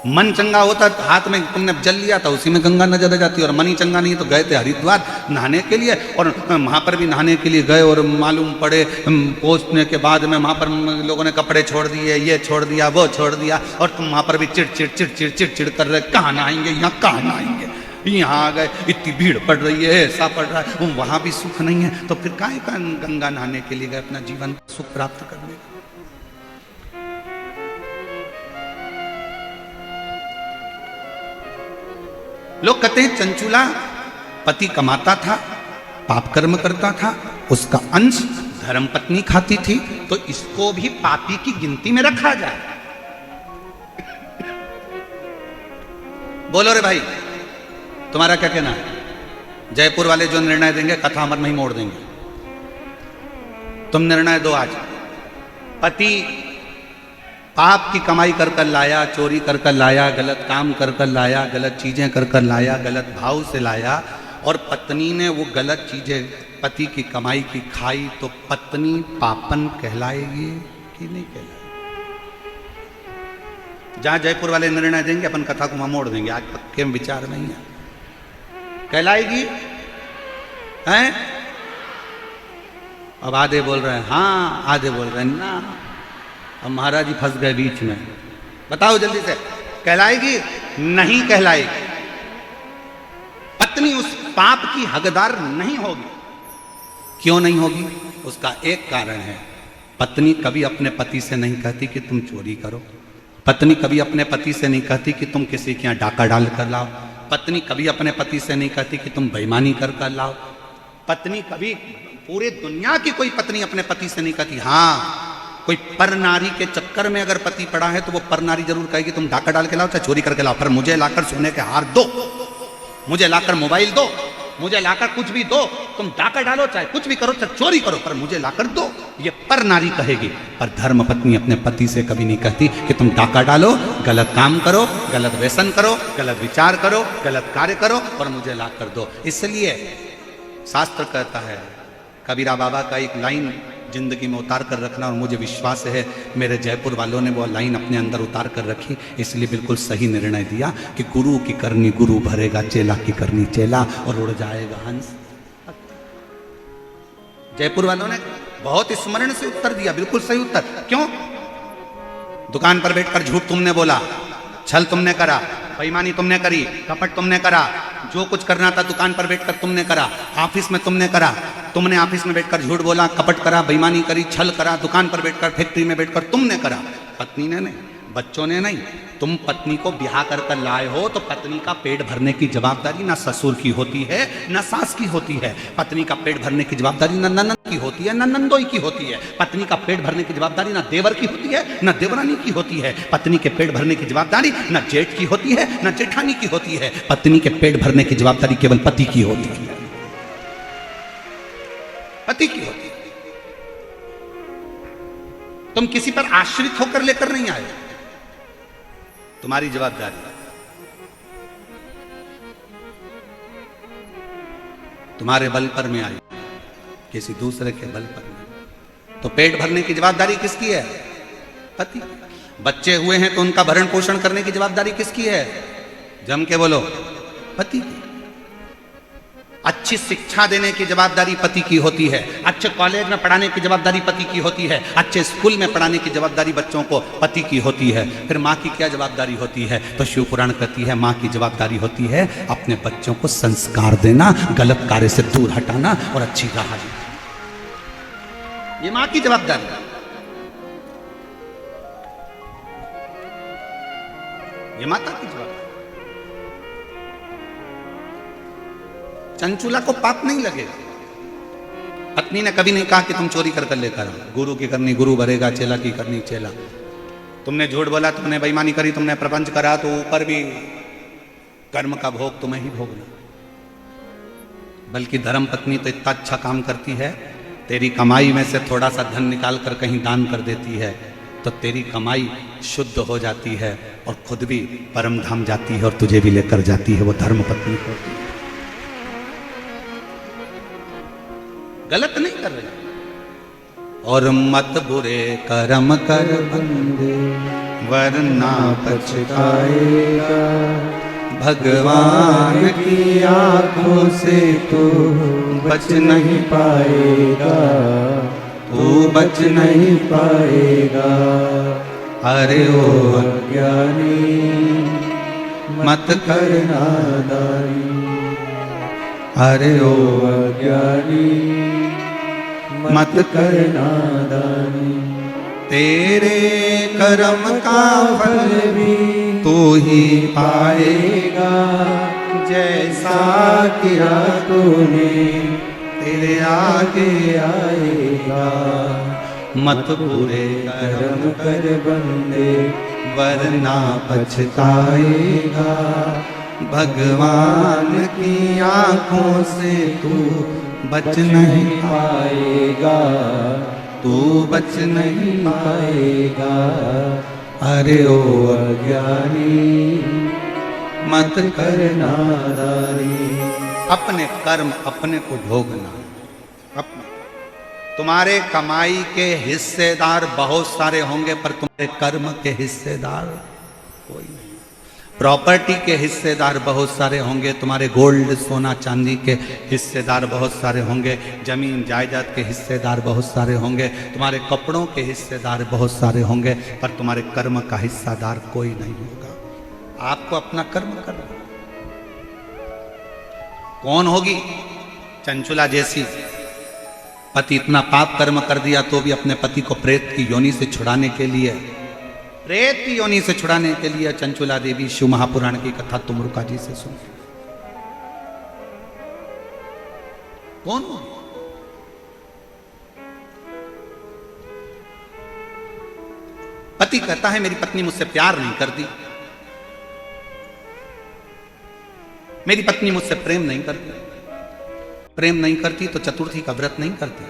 मन चंगा होता, हाथ में तुमने जल लिया था, उसी में गंगा नजर आ जाती। और मन ही चंगा नहीं है तो गए थे हरिद्वार नहाने के लिए, और वहां पर भी नहाने के लिए गए और मालूम पड़े पहुंचने के बाद में वहां पर लोगों ने कपड़े छोड़ दिए, ये छोड़ दिया, वो छोड़ दिया, और तुम वहां पर भी चिड़ कर रहे, कहाँ नहाएंगे, यहाँ कहाँ नहाएंगे, यहाँ आ गए, इतनी भीड़ पड़ रही है, ऐसा पड़ रहा है, वहां भी सुख नहीं है, तो फिर काहे का गंगा नहाने के लिए गए अपना जीवन सुख प्राप्त करने। लोग कहते हैं चंचुला पति कमाता था, पाप कर्म करता था, उसका अंश धर्म पत्नी खाती थी, तो इसको भी पापी की गिनती में रखा जाए। बोलो रे भाई, तुम्हारा क्या कहना है? जयपुर वाले जो निर्णय देंगे कथा अमर में ही मोड़ देंगे। तुम निर्णय दो आज। पति पाप की कमाई कर कर लाया, चोरी कर कर लाया, गलत काम कर कर लाया, गलत चीजें कर कर लाया, गलत भाव से लाया, और पत्नी ने वो गलत चीजें पति की कमाई की खाई, तो पत्नी पापन कहलाएगी कि नहीं कहलाएगी? जहां जयपुर वाले निर्णय देंगे अपन कथा को वहां मोड़ देंगे। आज पक्के विचार नहीं है। कहलाएगी? हैं? अब आधे बोल रहे हैं हाँ, आधे बोल रहे हैं ना। अब महाराज जी फंस गए बीच में। बताओ जल्दी से, कहलाएगी? नहीं कहलाएगी। पत्नी उस पाप की हकदार नहीं होगी। क्यों नहीं होगी? उसका एक कारण है, पत्नी कभी अपने पति से नहीं कहती कि तुम चोरी करो। पत्नी कभी अपने पति से नहीं कहती कि तुम किसी के यहाँ डाका डाल कर लाओ। पत्नी कभी अपने पति से नहीं कहती कि तुम बेईमानी कर कर लाओ। पत्नी कभी, पूरे दुनिया की कोई पत्नी अपने पति से नहीं कहती। हाँ, कोई पर नारी के चक्कर में अगर पति पड़ा है तो वो पर नारी जरूर कहेगी तुम डाका डाल के लाओ चाहे चोरी करके लाओ, पर मुझे लाकर सोने के हार दो, मुझे लाकर मोबाइल दो, मुझे लाकर कुछ भी दो। तुम डाका डालो चाहे कुछ भी करो चाहे चोरी करो, पर मुझे लाकर दो। ये पर नारी कहेगी। पर धर्म पत्नी अपने पति से कभी नहीं कहती कि तुम डाका डालो, गलत काम करो, गलत व्यसन करो, गलत विचार करो, गलत कार्य करो और मुझे लाकर दो। इसलिए शास्त्र कहता है, कबीरा बाबा का एक लाइन जिंदगी में उतार कर रखना, और मुझे विश्वास है मेरे जयपुर वालों ने वो लाइन अपने अंदर उतार कर रखी, इसलिए बिल्कुल सही निर्णय दिया कि गुरु की करनी गुरु भरेगा, चेला की करनी चेला और उड़ जाएगा हंस। जयपुर वालों ने बहुत स्मरण से उत्तर दिया, बिल्कुल सही उत्तर। क्यों? दुकान पर बैठकर झूठ तुमने बोला, छल तुमने करा, बेईमानी तुमने करी, कपट तुमने करा, जो कुछ करना था दुकान पर बैठकर तुमने करा, ऑफिस में तुमने करा, तुमने ऑफिस में बैठकर झूठ बोला, कपट करा, बेईमानी करी, छल करा, दुकान पर बैठकर, फैक्ट्री में बैठकर तुमने करा। पत्नी ने नहीं, बच्चों ने नहीं। तुम पत्नी को ब्याह कर कर लाए हो तो पत्नी का पेट भरने की जवाबदारी ना ससुर की होती है ना सास की होती है। पत्नी का पेट भरने की जवाबदारी ना ननद की होती है ना नंदोई की होती है। पत्नी का पेट भरने की जवाबदारी ना देवर की होती है ना देवरानी की होती है। पत्नी के पेट भरने की जवाबदारी ना जेठ की होती है ना जेठानी की होती है। पत्नी के पेट भरने की जवाबदारी केवल पति की होती है, पति की होती है। तुम किसी पर आश्रित होकर लेकर नहीं आए, तुम्हारी जवाबदारी। तुम्हारे बल पर में आई, किसी दूसरे के बल पर नहीं। तो पेट भरने की जवाबदारी किसकी है? पति। बच्चे हुए हैं तो उनका भरण पोषण करने की जवाबदारी किसकी है? जम के बोलो, पति की। अच्छी शिक्षा देने की जवाबदारी पति की होती है। अच्छे कॉलेज में पढ़ाने की जवाबदारी पति की होती है। अच्छे स्कूल में पढ़ाने की जवाबदारी बच्चों को पति की होती है। फिर माँ की क्या जवाबदारी होती है? तो शिव पुराण कहती है माँ की जवाबदारी होती है अपने बच्चों को संस्कार देना, गलत कार्य से दूर हटाना और अच्छी राह देना। ये माँ की जवाबदारी है, ये माता की जवाबदारी। चंचूला को पाप नहीं लगेगा। पत्नी ने कभी नहीं कहा कि तुम चोरी कर कर लेकर आओ। गुरु की करनी गुरु भरेगा, चेला की करनी चेला। तुमने झूठ बोला, तुमने बेईमानी करी, तुमने प्रपंच करा, तो ऊपर भी कर्म का भोग तुम्हें ही भोगना। बल्कि धर्म पत्नी तो इतना अच्छा काम करती है, तेरी कमाई में से थोड़ा सा धन निकाल कर कहीं दान कर देती है तो तेरी कमाई शुद्ध हो जाती है और खुद भी परम धाम जाती है और तुझे भी लेकर जाती है। वो धर्म पत्नी होती है। गलत नहीं कर रहे। और मत बुरे कर्म कर बंदे वरना पछताएगा, भगवान की आंखों से तू बच नहीं पाएगा, तू बच नहीं पाएगा। अरे ओ अज्ञानी मत कर नादानी, अरे ओ अज्ञानी मत कर नादानी। तेरे कर्म का फल भी तू ही पाएगा, जैसा किया तूने तेरे आगे आएगा। मत बुरे कर्म कर बंदे वरना पछताएगा, भगवान की आंखों से तू बच नहीं पाएगा, तू बच नहीं पाएगा। अरे ओ अज्ञानी मत कर नादानी। अपने कर्म अपने को भोगना। अपने तुम्हारे कमाई के हिस्सेदार बहुत सारे होंगे पर तुम्हारे कर्म के हिस्सेदार कोई नहीं। प्रॉपर्टी के हिस्सेदार बहुत सारे होंगे, तुम्हारे गोल्ड सोना चांदी के हिस्सेदार बहुत सारे होंगे, जमीन जायदाद के हिस्सेदार बहुत सारे होंगे, तुम्हारे कपड़ों के हिस्सेदार बहुत सारे होंगे, पर तुम्हारे कर्म का हिस्सेदार कोई नहीं होगा। आपको अपना कर्म करना। कौन होगी? चंचुला जैसी। पति इतना पाप कर्म कर दिया तो भी अपने पति को प्रेत की योनि से छुड़ाने के लिए, प्रेत की योनि से छुड़ाने के लिए चंचुला देवी शिव महापुराण की कथा तुमरुका जी से सुन। कौन हो? पति कहता है मेरी पत्नी मुझसे प्यार नहीं करती, मेरी पत्नी मुझसे प्रेम नहीं करती। प्रेम नहीं करती तो चतुर्थी का व्रत नहीं करती,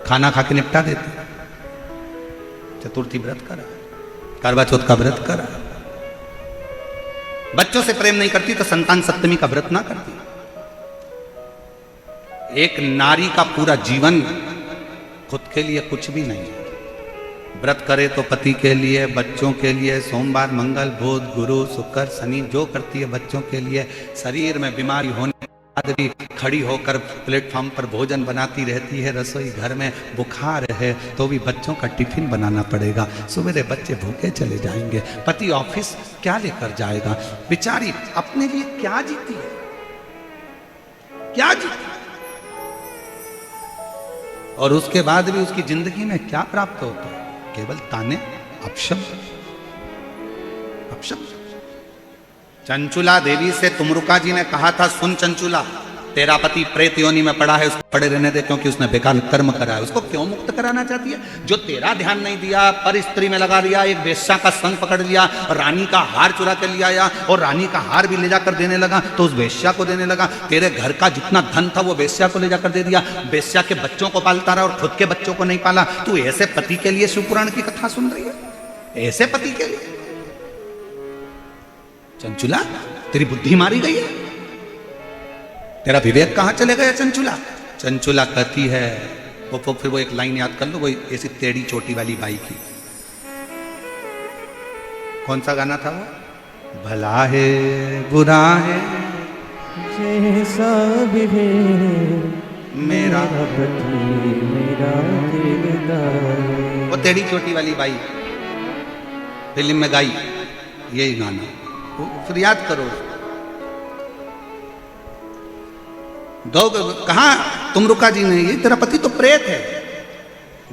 खाना खा के निपटा देती। चतुर्थी व्रत करा, करवा चौथ का व्रत करा। बच्चों से प्रेम नहीं करती तो संतान सप्तमी का व्रत ना करती। एक नारी का पूरा जीवन खुद के लिए कुछ भी नहीं है। व्रत करे तो पति के लिए, बच्चों के लिए, सोमवार मंगल बुध गुरु शुक्र शनि जो करती है बच्चों के लिए। शरीर में बीमारी होने के बाद भी खड़ी होकर प्लेटफॉर्म पर भोजन बनाती रहती है, रसोई घर में बुखार है तो भी बच्चों का टिफिन बनाना पड़ेगा। सवेरे बच्चे भूखे चले जाएंगे, पति ऑफिस क्या लेकर जाएगा? बेचारी अपने लिए क्या जीती है, क्या जीती? और उसके बाद भी उसकी जिंदगी में क्या प्राप्त होता है? केवल ताने, अपशब्द, अपशब्द। चंचुला देवी से तुमरुका जी ने कहा था, सुन चंचुला, तेरा पति प्रेत योनि में पड़ा है, उसको पड़े रहने दे, क्योंकि उसने बेकार कर्म करा है। उसको क्यों मुक्त कराना चाहती है? जो तेरा ध्यान नहीं दिया, पर स्त्री में लगा लिया, एक वेश्या का संग पकड़ लिया, रानी का हार चुरा कर लिया आया, और रानी का हार भी ले जाकर देने लगा तो उस वेश्या को देने लगा। तेरे घर का जितना धन था वो वेश्या को ले जाकर दे दिया, वेश्या के बच्चों को पालता रहा और खुद के बच्चों को नहीं पाला। तू ऐसे पति के लिए शिवपुराण की कथा सुन रही है? ऐसे पति के लिए? चंचुला, तेरी बुद्धि मारी गई है, तेरा विवेक कहां चले गया चंचुला? चंचुला कहती है, वो फिर वो एक लाइन याद कर लो, वो ऐसी टेढ़ी चोटी वाली बाई की। कौन सा गाना था वो? भला है बुरा है जैसा भी है मेरा पति मेरा दिलदार। वो टेढ़ी चोटी वाली बाई फिल्म में गाई यही गाना, फिर याद करो। दो कहा तुमरुका जी ने, ये तेरा पति तो प्रेत है,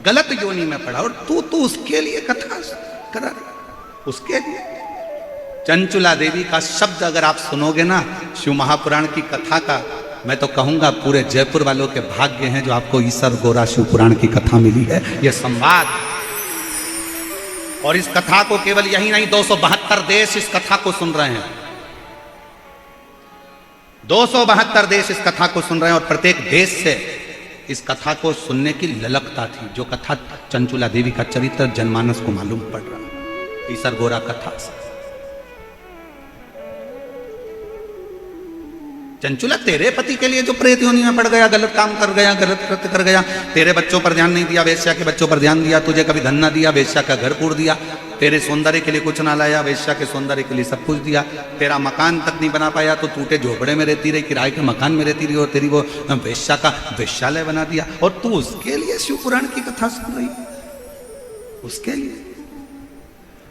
गलत योनि में पड़ा, और तू उसके लिए कथा करा रही, उसके लिए। चंचुला देवी का शब्द अगर आप सुनोगे ना शिव महापुराण की कथा का, मैं तो कहूंगा पूरे जयपुर वालों के भाग्य हैं जो आपको ईसर गोरा शिव पुराण की कथा मिली है। यह संवाद, और इस कथा को केवल यही नहीं, 272 देश इस कथा को सुन रहे हैं। 272 देश इस कथा को सुन रहे हैं, और प्रत्येक देश से इस कथा को सुनने की ललकता थी। जो कथा चंचुला देवी का चरित्र जनमानस को मालूम पड़ रहा, ईसर गोरा कथा से। चंचुला, तेरे पति के लिए जो प्रेत योनि में पड़ गया, गलत काम कर गया, गलत कृत्य कर गया, तेरे बच्चों पर ध्यान नहीं दिया, वेश्या के बच्चों पर ध्यान दिया, तुझे कभी धन ना दिया, वेश्या का घर कूड़ दिया, तेरे सौंदर्य के लिए कुछ ना लाया, वेश्या के सौंदर्य के लिए सब कुछ दिया, तेरा मकान तक नहीं बना पाया तो टूटे झोपड़े में रहती रही, किराए के मकान में रहती रही, और तेरी वो वेश्या का वेश्यालय बना दिया, और तू उसके लिए शिव पुराण की कथा सुन रही, उसके लिए।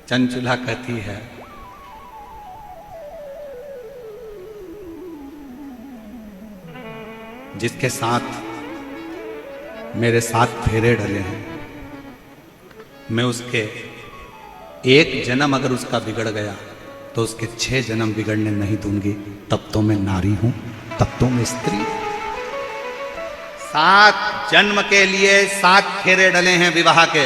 चंचुला कहती है, जिसके साथ मेरे 7 फेरे डले हैं, मैं उसके एक जन्म अगर उसका बिगड़ गया तो उसके 6 जन्म बिगड़ने नहीं दूंगी। तब तो मैं नारी हूं, तब तो मैं स्त्री। 7 जन्म के लिए 7 फेरे डले हैं विवाह के।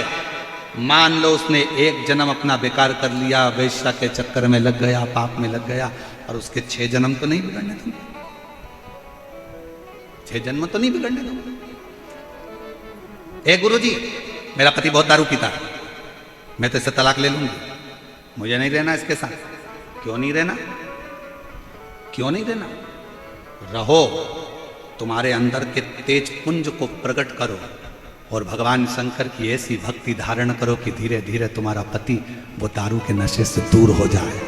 मान लो उसने एक जन्म अपना बेकार कर लिया, वेश्या के चक्कर में लग गया, पाप में लग गया, और उसके 6 जन्म तो नहीं बिगड़ने दूंगी। 6 जन्म तो नहीं बिगड़ने दूंगी। गुरुजी, मेरा पति बहुत दारू पीता, मैं तो इससे तलाक ले लूंगी, मुझे नहीं रहना इसके साथ। क्यों नहीं रहना? क्यों नहीं रहना? रहो, तुम्हारे अंदर के तेज पुंज को प्रकट करो, और भगवान शंकर की ऐसी भक्ति धारण करो कि धीरे धीरे तुम्हारा पति वो दारू के नशे से दूर हो जाए।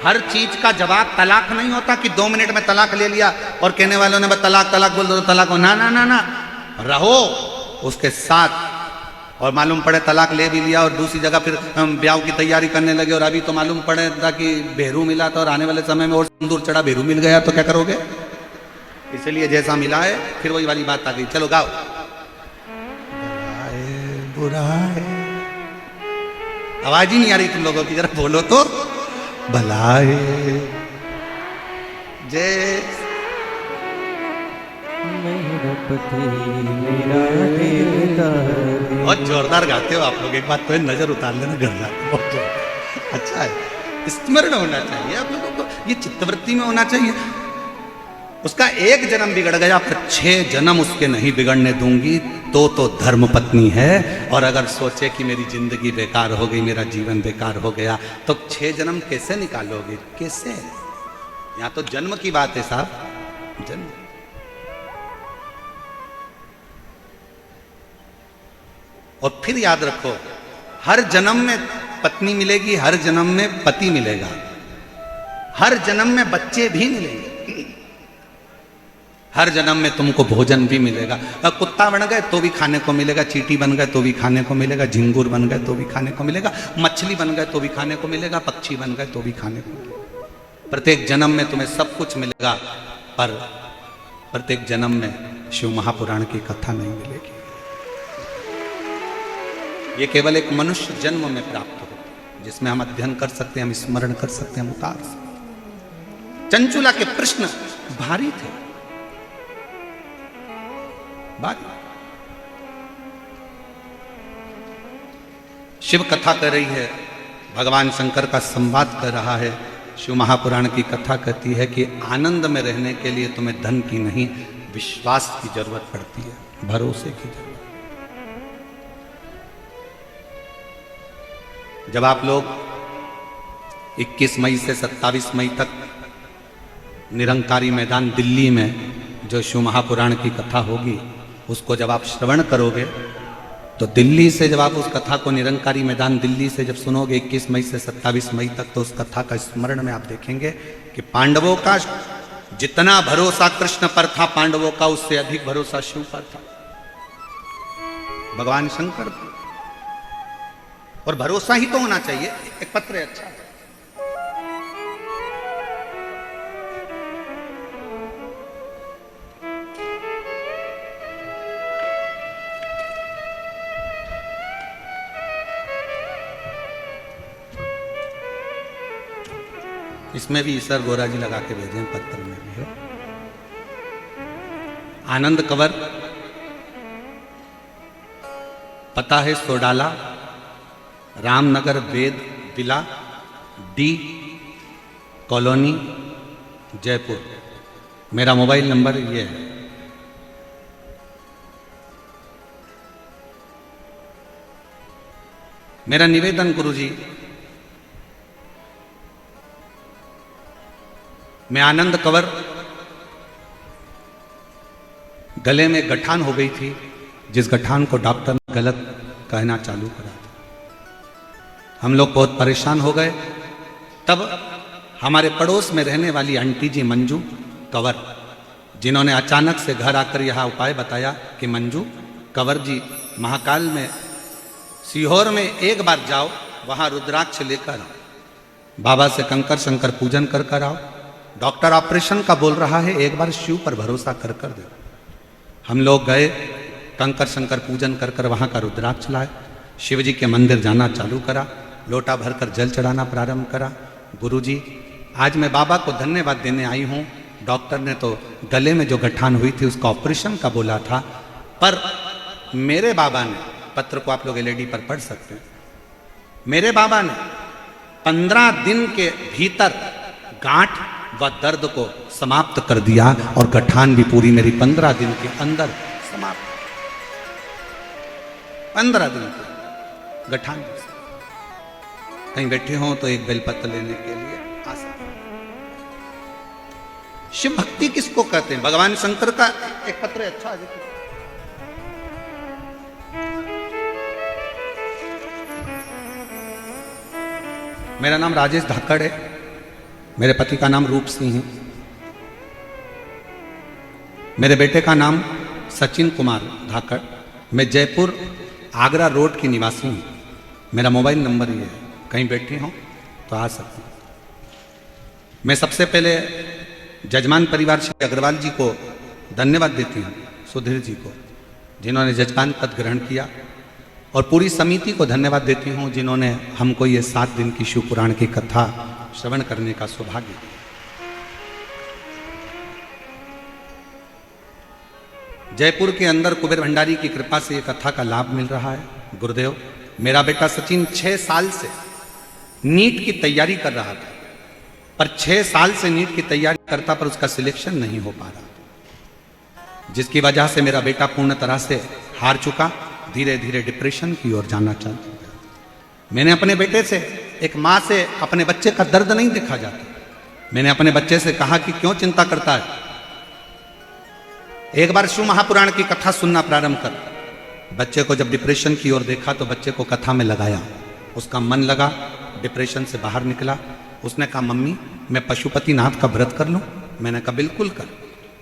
हर चीज का जवाब तलाक नहीं होता कि 2 मिनट में तलाक ले लिया और कहने वालों ने बस तलाक तलाक बोल दो तलाक हो। ना ना ना ना, रहो उसके साथ। और मालूम पड़े तलाक ले भी लिया और दूसरी जगह फिर हम ब्याह की तैयारी करने लगे और अभी तो मालूम पड़े था कि बेहरू मिला था और आने वाले समय में और सिंदूर चढ़ा बेहरू मिल गया तो क्या करोगे? इसलिए जैसा मिला है फिर वही वाली बात आ गई। चलो गाओ। बुरा है, आवाज ही नहीं आ रही तुम लोगों की, जरा बोलो तो। भलाए जय मेरा पति मेरा दिलदार। बहुत जोरदार गाते हो आप लोग, एक बात तो नजर उतार लेना घर जाके, बहुत जोरदार। अच्छा है, स्मरण होना चाहिए आप लोगों को, ये चित्तवृत्ति में होना चाहिए। उसका एक जन्म बिगड़ गया पर 6 जन्म उसके नहीं बिगड़ने दूंगी, तो धर्म पत्नी है। और अगर सोचे कि मेरी जिंदगी बेकार हो गई, मेरा जीवन बेकार हो गया, तो 6 जन्म कैसे निकालोगे? कैसे? यहां तो जन्म की बात है साहब, जन्म। और फिर याद रखो, हर जन्म में पत्नी मिलेगी, हर जन्म में पति मिलेगा, हर जन्म में बच्चे भी मिलेंगे, हर जन्म में तुमको भोजन भी मिलेगा। कुत्ता बन गए तो भी खाने को मिलेगा, चींटी बन गए तो भी खाने को मिलेगा, झिंगुर बन गए तो भी खाने को मिलेगा, मछली बन गए तो भी खाने को मिलेगा, पक्षी बन गए तो भी खाने को मिलेगा। प्रत्येक जन्म में तुम्हें सब कुछ मिलेगा, पर प्रत्येक जन्म में शिव महापुराण की कथा नहीं मिलेगी। ये केवल एक मनुष्य जन्म में प्राप्त होती है, जिसमें हम अध्ययन कर सकते हैं, हम स्मरण कर सकते हैं, हम उतार सकते। चंचुला के प्रश्न भारी थे, भारी। शिव कथा कर रही है, भगवान शंकर का संवाद कर रहा है। शिव महापुराण की कथा कहती है कि आनंद में रहने के लिए तुम्हें धन की नहीं, विश्वास की जरूरत पड़ती है, भरोसे की जरूरत। जब आप लोग 21 मई से 27 मई तक निरंकारी मैदान दिल्ली में जो शिव महापुराण की कथा होगी, उसको जब आप श्रवण करोगे, तो दिल्ली से जब आप उस कथा को निरंकारी मैदान दिल्ली से जब सुनोगे 21 मई से 27 मई तक, तो उस कथा का स्मरण में आप देखेंगे कि पांडवों का जितना भरोसा कृष्ण पर था, पांडवों का उससे अधिक भरोसा शिव पर था, भगवान शंकर पर। और भरोसा ही तो होना चाहिए। एक पत्र है, अच्छा इसमें भी ईश्वर गोरा जी लगा के भेजे हैं, पत्र में भी है। आनंद कंवर, पता है सोडाला, रामनगर वेद विला, डी कॉलोनी, जयपुर। मेरा मोबाइल नंबर ये है। मेरा निवेदन गुरुजी, मैं आनंद कंवर, गले में गठान हो गई थी, जिस गठान को डॉक्टर ने गलत कहना चालू करा था। हम लोग बहुत परेशान हो गए। तब हमारे पड़ोस में रहने वाली आंटी जी मंजू कंवर, जिन्होंने अचानक से घर आकर यह उपाय बताया कि मंजू कंवर जी, महाकाल में सीहोर में एक बार जाओ, वहां रुद्राक्ष लेकर आओ, बाबा से कंकर शंकर पूजन कर कर आओ, डॉक्टर ऑपरेशन का बोल रहा है, एक बार शिव पर भरोसा कर कर दे। हम लोग गए, कंकर शंकर पूजन कर कर वहां का रुद्राक्ष लाए, शिव जी के मंदिर जाना चालू करा, लोटा भरकर जल चढ़ाना प्रारंभ करा। गुरुजी, आज मैं बाबा को धन्यवाद देने आई हूँ। डॉक्टर ने तो गले में जो गठान हुई थी उसका ऑपरेशन का बोला था, पर मेरे बाबा ने, पत्र को आप लोग एलईडी पर पढ़ सकते हैं, मेरे बाबा ने 15 दिन के भीतर गांठ व दर्द को समाप्त कर दिया और गठान भी पूरी मेरी 15 दिन के अंदर समाप्त। 15 दिन के गठान। कहीं बैठे हो तो एक बेलपत्र लेने के लिए आ सकते। शिव भक्ति किसको कहते हैं? भगवान शंकर का एक पत्र है, अच्छा मेरा नाम राजेश धाकड़ है। मेरे पति का नाम रूप सिंह है। मेरे बेटे का नाम सचिन कुमार धाकड़। मैं जयपुर आगरा रोड की निवासी हूँ। मेरा मोबाइल नंबर ये है, कहीं बैठी हो तो आ सकते हैं। मैं सबसे पहले जजमान परिवार श्री अग्रवाल जी को धन्यवाद देती हूँ, सुधीर जी को जिन्होंने जजमान पद ग्रहण किया, और पूरी समिति को धन्यवाद देती हूँ जिन्होंने हमको ये 7 दिन की शिव पुराण की कथा श्रवण करने का सौभाग्य दिया। जयपुर के अंदर कुबेर भंडारी की कृपा से ये कथा का लाभ मिल रहा है। गुरुदेव, मेरा बेटा सचिन 6 साल से नीट की तैयारी कर रहा था, पर 6 साल से नीट की तैयारी करता पर उसका सिलेक्शन नहीं हो पा रहा, जिसकी वजह से मेरा बेटा पूर्ण तरह से हार चुका, धीरे धीरे डिप्रेशन की ओर जाना चाहता है। मैंने अपने बेटे से, एक माँ से अपने बच्चे का दर्द नहीं देखा जाता। मैंने अपने बच्चे से कहा कि क्यों चिंता करता है, एक बार शिव महापुराण की कथा सुनना प्रारंभ कर। बच्चे को जब डिप्रेशन की ओर देखा तो बच्चे को कथा में लगाया, उसका मन लगा, डिप्रेशन से बाहर निकला। उसने कहा मम्मी मैं पशुपतिनाथ का व्रत कर लूं? मैंने कहा बिल्कुल कर।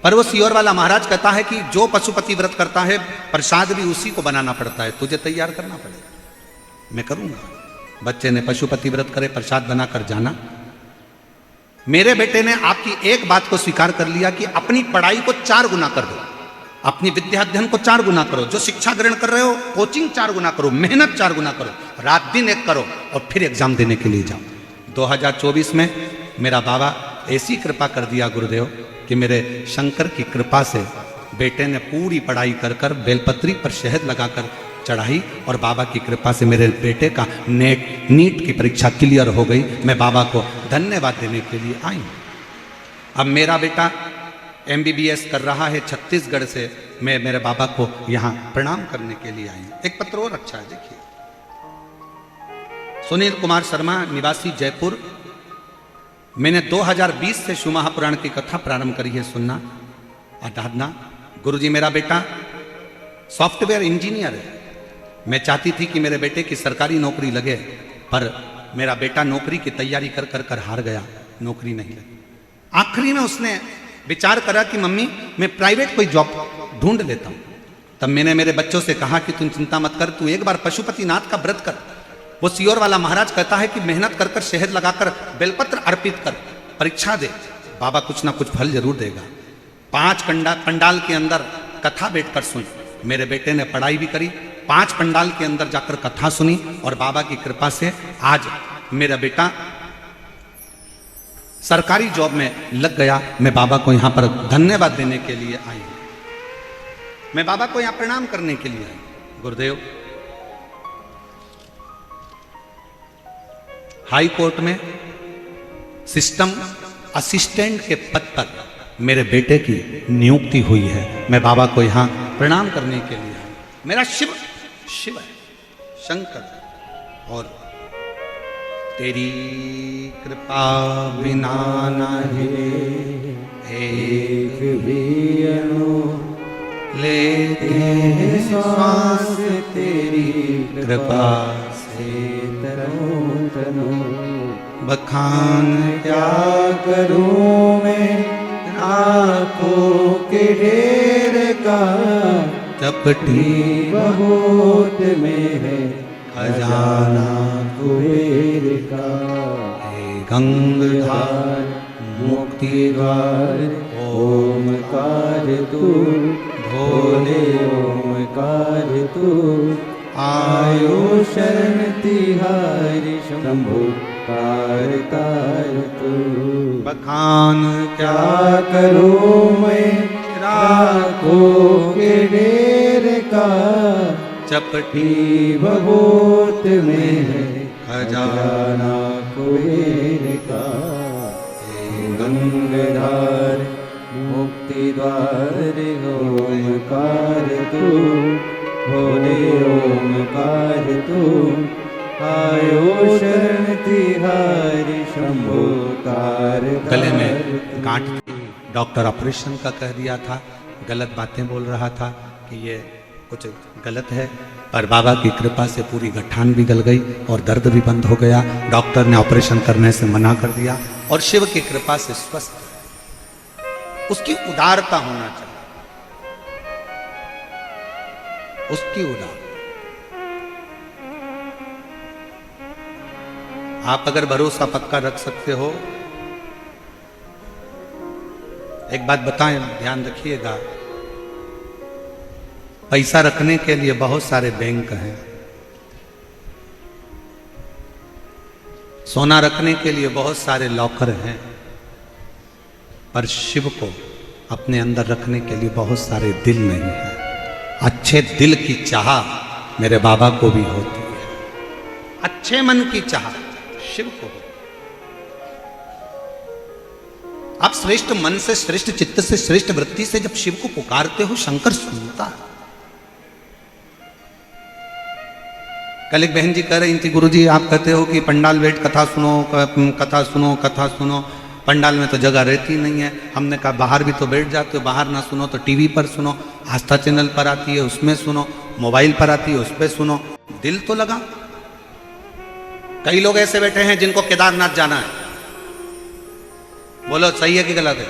पर वो सियोर वाला महाराज कहता है कि जो पशुपति व्रत करता है प्रसाद भी उसी को बनाना पड़ता है, तुझे तैयार करना पड़ेगा। मैं करूंगा। बच्चे ने पशुपति व्रत करे, प्रसाद बनाकर जाना। मेरे बेटे ने आपकी एक बात को स्वीकार कर लिया कि अपनी पढ़ाई को 4 गुना कर दो, अपनी विद्या अध्ययन को 4 गुना करो, जो शिक्षा ग्रहण कर रहे हो कोचिंग 4 गुना करो, मेहनत 4 गुना करो, रात दिन एक करो और फिर एग्जाम देने के लिए जाओ। 2024 में मेरा बाबा ऐसी कृपा कर दिया गुरुदेव कि मेरे शंकर की कृपा से बेटे ने पूरी पढ़ाई कर कर बेलपत्री पर शहद लगाकर चढ़ाई, और बाबा की कृपा से मेरे बेटे का नीट की परीक्षा क्लियर हो गई। मैं बाबा को धन्यवाद देने के लिए आई हूँ। अब मेरा बेटा MBBS कर रहा है छत्तीसगढ़ से। मैं मेरे बाबा को यहाँ प्रणाम करने के लिए आई हूँ। एक पत्र और अच्छा है, देखिए। सुनील कुमार शर्मा, निवासी जयपुर। मैंने 2020 से शिव महापुराण की कथा प्रारंभ करी है सुनना, आराधना। गुरुजी, मेरा बेटा सॉफ्टवेयर इंजीनियर है। मैं चाहती थी कि मेरे बेटे की सरकारी नौकरी लगे, पर मेरा बेटा नौकरी की तैयारी कर कर कर हार गया, नौकरी नहीं लगी। आखिरी में उसने विचार करा कि मम्मी मैं प्राइवेट कोई जॉब ढूंढ लेता हूं। तब मैंने मेरे बच्चों से कहा कि तुम चिंता मत कर, तू एक बार पशुपतिनाथ का व्रत कर। वो सियोर वाला महाराज कहता है कि मेहनत कर कर शहद लगाकर बेलपत्र अर्पित कर, परीक्षा दे, बाबा कुछ ना कुछ फल जरूर देगा। 5 पंडाल के अंदर कथा बैठकर सुन। मेरे बेटे ने पढ़ाई भी करी, 5 पंडाल के अंदर जाकर कथा सुनी, और बाबा की कृपा से आज मेरा बेटा सरकारी जॉब में लग गया। मैं बाबा को यहां पर धन्यवाद देने के लिए आई हूं। मैं बाबा को यहां प्रणाम करने के लिए आई। गुरुदेव, हाई कोर्ट में सिस्टम असिस्टेंट के पद पर मेरे बेटे की नियुक्ति हुई है। मैं बाबा को यहां प्रणाम करने के लिए आई। मेरा शिव है, शंकर। और तेरी कृपा बिना नहीं एक भी अणु लेते हैं श्वास, तेरी कृपा से तनो तनो। बखान क्या करूं मैं आंखों के ढेर का, चपटी बहुत में है खजाना कुबेर का। हे गंगाधार मुक्ति द्वार ओमकार तू, भोले ओमकार तू। आयो शरण तिहारी शंभु कार तार तू। बखान क्या करूं मैं राखों के ढेर का, चपटी बहुत में है खजाना कुबेर का। गंगाधार मुक्ति द्वार ओमकार तू, भोले ओमकार तू। आयो शरण तिहारी शंभु कार। गले में गांठ थी, डॉक्टर ऑपरेशन का कह दिया था, गलत बातें बोल रहा था कि ये कुछ गलत है, पर बाबा की कृपा से पूरी गठान भी गल गई और दर्द भी बंद हो गया। डॉक्टर ने ऑपरेशन करने से मना कर दिया और शिव की कृपा से स्वस्थ। उसकी उदारता होना चाहिए, उसकी उदार। आप अगर भरोसा पक्का रख सकते हो, एक बात बताएं, ध्यान रखिएगा, पैसा रखने के लिए बहुत सारे बैंक हैं, सोना रखने के लिए बहुत सारे लॉकर हैं, पर शिव को अपने अंदर रखने के लिए बहुत सारे दिल नहीं है। अच्छे दिल की चाह मेरे बाबा को भी होती है, अच्छे मन की चाह शिव को होती है। आप श्रेष्ठ मन से, श्रेष्ठ चित्त से, श्रेष्ठ वृत्ति से जब शिव को पुकारते हो, शंकर सुनता है। कल एक बहन जी कह रही थी, गुरुजी आप कहते हो कि पंडाल बैठ कथा सुनो, कथा सुनो, कथा सुनो, पंडाल में तो जगह रहती नहीं है। हमने कहा बाहर भी तो बैठ जाते हो, बाहर ना सुनो तो टीवी पर सुनो, आस्था चैनल पर आती है उसमें सुनो, मोबाइल पर आती है उस पर सुनो, दिल तो लगा। कई लोग ऐसे बैठे हैं जिनको केदारनाथ जाना है, बोलो सही है कि गलत है?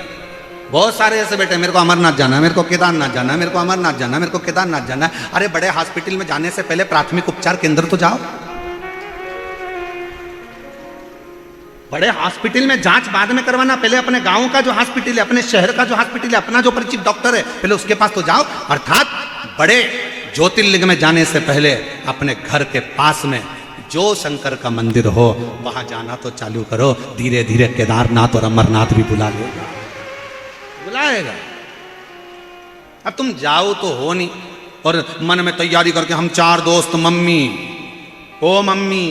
बहुत सारे ऐसे बैठे हैं, मेरे को अमरनाथ जाना है, मेरे को केदारनाथ जाना है, मेरे को अमरनाथ जाना है, मेरे को केदारनाथ जाना है। अरे बड़े हॉस्पिटल में जाने से पहले प्राथमिक उपचार केंद्र तो जाओ। बड़े हॉस्पिटल में जांच बाद में करवाना, पहले अपने गांव का जो हॉस्पिटल है, अपने शहर का जो हॉस्पिटल है, अपना जो परिचित डॉक्टर है, पहले उसके पास तो जाओ। अर्थात बड़े ज्योतिर्लिंग में जाने से पहले अपने घर के पास में जो शंकर का मंदिर हो वहां जाना तो चालू करो। धीरे धीरे केदारनाथ और अमरनाथ भी बुला लेगा, बुलाएगा। अब तुम जाओ तो हो नहीं, और मन में तैयारी करके हम 4 दोस्त, मम्मी ओ मम्मी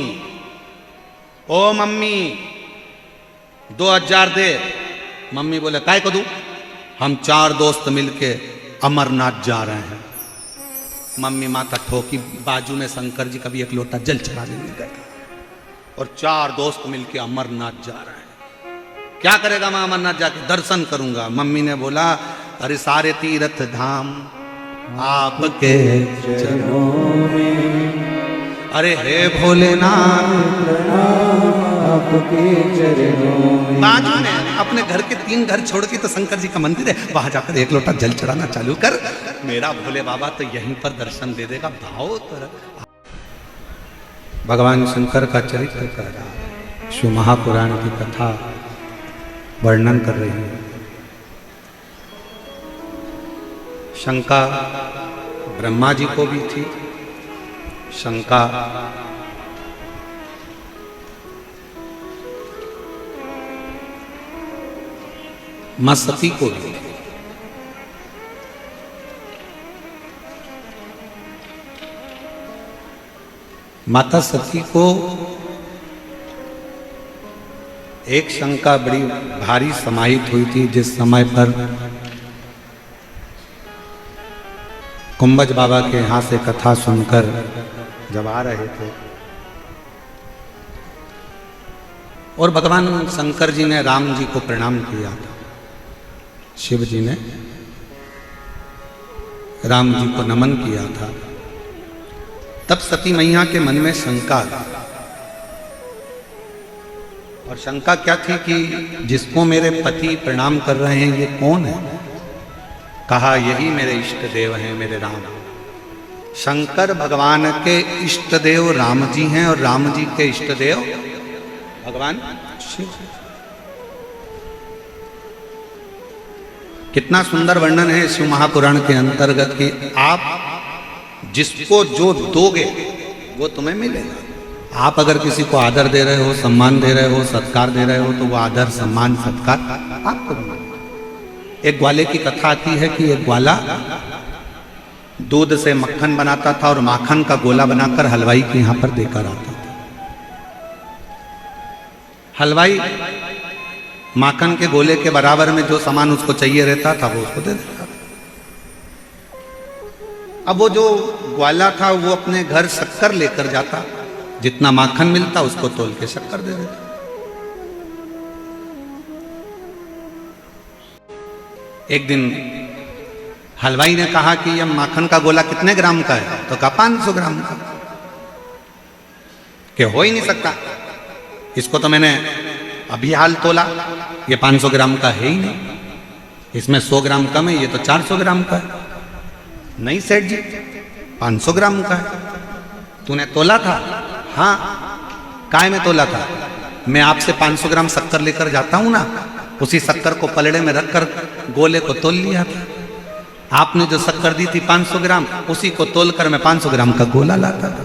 ओ मम्मी 2000 दे। मम्मी बोले काय को दूं? हम 4 दोस्त मिलके अमरनाथ जा रहे हैं। मम्मी माथा ठोकी, बाजू में शंकर जी का भी एक लोटा जल चढ़ा लेने गए, और 4 दोस्त मिलके अमरनाथ जा रहे हैं। क्या करेगा मैं अमरनाथ जाके? दर्शन करूंगा। मम्मी ने बोला अरे सारे तीर्थ धाम आपके चरणों में, अरे हे भोलेनाथ आपके चरणों में। बाजू में अपने घर के 3 घर छोड़ के तो शंकर जी का मंदिर है, वहां जाकर एक लोटा जल चढ़ाना चालू कर। मेरा भोले बाबा तो यहीं पर दर्शन दे देगा। भाव तो भगवान शंकर का चरित्र कह रहा है, शिव महापुराण की कथा वर्णन कर रही है। शंका ब्रह्मा जी को भी थी, शंका मां सती को भी। माता सती को एक शंका बड़ी भारी समाहित हुई थी, जिस समय पर कुंभज बाबा के यहाँ से कथा सुनकर जब आ रहे थे, और भगवान शंकर जी ने राम जी को प्रणाम किया था, शिव जी ने राम जी को नमन किया था। तब सती मैया के मन में शंका आई, और शंका क्या थी कि जिसको मेरे पति प्रणाम कर रहे हैं ये कौन है? कहा यही मेरे इष्ट देव हैं, मेरे राम। शंकर भगवान के इष्ट देव राम जी हैं, और राम जी के इष्ट देव भगवान शिव। कितना सुंदर वर्णन है शिव महापुराण के अंतर्गत कि आप जिसको जो दोगे वो तुम्हें मिलेगा। आप अगर किसी को आदर दे रहे हो, सम्मान दे रहे हो, सत्कार दे रहे हो, तो वो आदर सम्मान सत्कार आपको मिलेगा। एक ग्वाले की कथा आती है कि एक ग्वाला दूध से मक्खन बनाता था और माखन का गोला बनाकर हलवाई के यहां पर देकर आता था। हलवाई माखन के गोले के बराबर में जो सामान उसको चाहिए रहता था वो उसको दे देता था। अब वो जो ग्वाला था वो अपने घर शक्कर लेकर जाता, जितना माखन मिलता उसको तोल के शक्कर दे देता। एक दिन हलवाई ने कहा कि यह माखन का गोला कितने ग्राम का है? तो कहा 500 ग्राम का। कि हो ही नहीं सकता, इसको तो मैंने अभी हाल तोला, ये 500 ग्राम का है ही नहीं, इसमें 100 ग्राम कम है, ये तो 400 ग्राम का है। नहीं सेठ जी, 500 ग्राम का है। तूने तोला था? हाँ। काय में तोला था? मैं आपसे 500 ग्राम शक्कर लेकर जाता हूं ना, उसी शक्कर को पलड़े में रखकर गोले को तोल लिया था। आपने जो शक्कर दी थी 500 ग्राम, उसी को तोलकर मैं 500 ग्राम का गोला लाता था।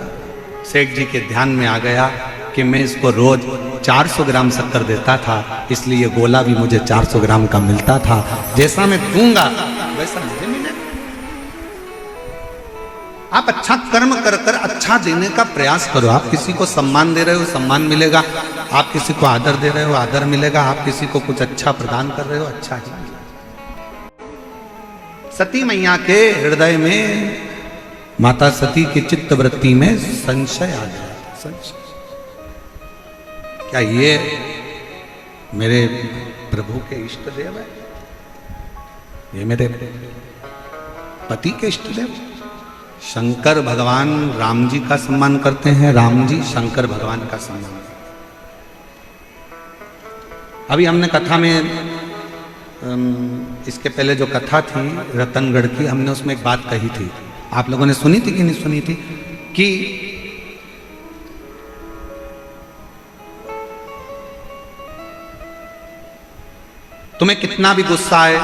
सेठ जी के ध्यान में आ गया कि मैं इसको रोज 400 ग्राम शक्कर देता था, इसलिए गोला भी मुझे 400 ग्राम का मिलता था। जैसा मैं दूंगा वैसा मुझे मिलेगा। आप अच्छा कर्म कर कर अच्छा देने का प्रयास करो। आप किसी को सम्मान दे रहे हो, सम्मान मिलेगा। आप किसी को आदर दे रहे हो, आदर मिलेगा। आप किसी को कुछ अच्छा प्रदान कर रहे हो, अच्छा ही मिलेगा। सती मैया के हृदय में, माता सती की चित्त वृत्ति में संशय आ गया। संशय, क्या ये मेरे प्रभु के इष्ट देव है? ये मेरे पति के इष्ट देव? शंकर भगवान राम जी का सम्मान करते हैं, राम जी शंकर भगवान का सम्मान। अभी हमने कथा में, इसके पहले जो कथा थी रतनगढ़ की, हमने उसमें एक बात कही थी, आप लोगों ने सुनी थी कि नहीं सुनी थी? कि तुम्हें कितना भी गुस्सा आए,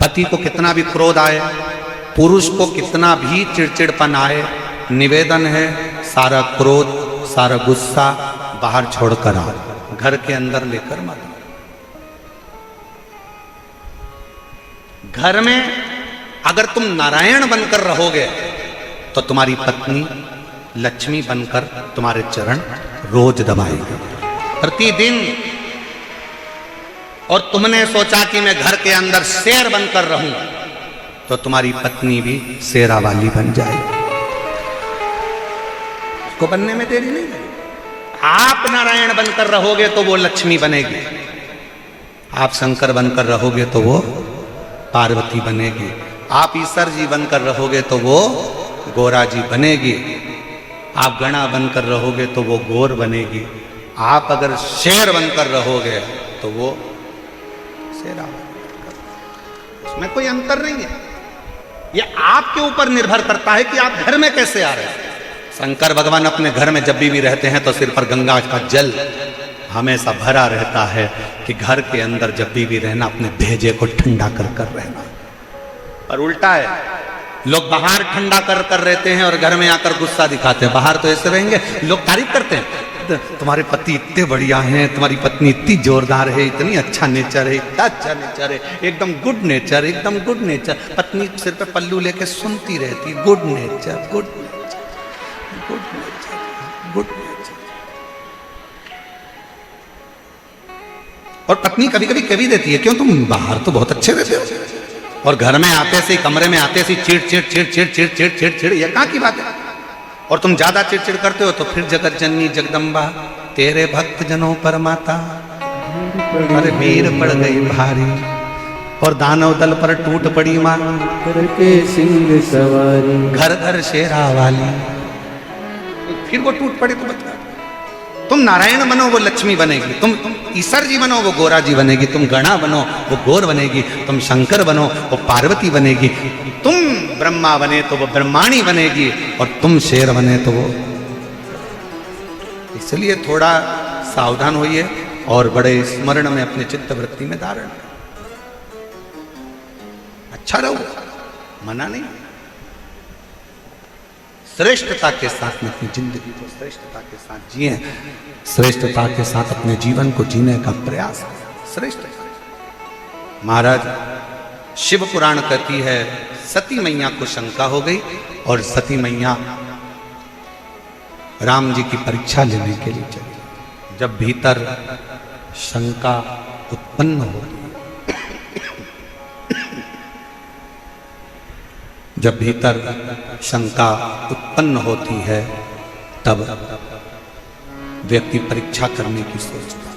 पति को कितना भी क्रोध आए, पुरुष को कितना भी चिड़चिड़पन आए, निवेदन है सारा क्रोध, सारा गुस्सा बाहर छोड़कर आओ, घर के अंदर लेकर मत। घर में अगर तुम नारायण बनकर रहोगे तो तुम्हारी पत्नी लक्ष्मी बनकर तुम्हारे चरण रोज दबाएगी प्रतिदिन। और तुमने सोचा कि मैं घर के अंदर शेर बनकर रहूं, तो तुम्हारी पत्नी भी शेरा वाली बन जाएगी। उसको बनने में देरी नहीं है। आप नारायण बनकर रहोगे तो वो लक्ष्मी बनेगी, आप शंकर बनकर रहोगे तो वो पार्वती बनेगी, आप ईश्वर जी बनकर रहोगे तो वो गोरा जी बनेगी, आप गणा बनकर रहोगे तो वो गोर बनेगी, आप अगर शेर बनकर रहोगे तो वो शेरा बनेगा। उसमें कोई अंतर नहीं है। ये आपके ऊपर निर्भर करता है कि आप घर में कैसे आ रहे हैं। शंकर भगवान अपने घर में जब भी रहते हैं तो सिर पर गंगा का जल हमेशा भरा रहता है कि घर के अंदर जब भी रहना अपने भेजे को ठंडा कर कर रहना। और उल्टा है, लोग बाहर ठंडा कर कर रहते हैं और घर में आकर गुस्सा दिखाते हैं। बाहर तो ऐसे रहेंगे, लोग तारीफ करते हैं, तुम्हारे पति इतने बढ़िया हैं, तुम्हारी पत्नी इतनी जोरदार है, इतनी अच्छा नेचर है, इतना अच्छा नेचर है, एकदम गुड नेचर, एकदम गुड नेचर। पत्नी सिर पे पल्लू लेके सुनती रहती, good nature, good nature, good nature, good nature. और पत्नी कभी कभी कह भी देती है, क्यों तुम बाहर तो बहुत अच्छे रहते हो और घर में आते से, कमरे में आते से चिड़ चिड़ चिड़ चिड़ चिड़ चिड़ चिड़ चिड़, ये कहाँ की बात है? और तुम ज्यादा चिड़चिड़ करते हो तो फिर जगत जननी जगदम्बा तेरे भक्त जनों पर माता, अरे भीड़ पड़ गई भारी और दानव दल पर टूट पड़ी माँ, करके सिंह सवारी, घर घर शेरा वाली। फिर वो टूट पड़े तो बता, तुम नारायण बनो वो लक्ष्मी बनेगी, तुम ईश्वर जी बनो वो गोरा जी बनेगी, तुम गणा बनो वो गोर बनेगी, तुम शंकर बनो वो पार्वती बनेगी, तुम ब्रह्मा बने तो वो ब्रह्माणी बनेगी, और तुम शेर बने तो वो। इसलिए थोड़ा सावधान होइए और बड़े स्मरण में अपने चित्त वृत्ति में धारण। अच्छा रहो, मना नहीं। श्रेष्ठता के साथ में अपनी जिंदगी को श्रेष्ठता के साथ जिए, श्रेष्ठता के साथ अपने जीवन को जीने का प्रयास करें। श्रेष्ठता। महाराज शिव पुराण कहती है, सती मैया को शंका हो गई और सती मैया राम जी की परीक्षा लेने के लिए चली। जब भीतर शंका उत्पन्न होगी, जब भीतर शंका उत्पन्न होती है, तब व्यक्ति परीक्षा करने की सोचता है।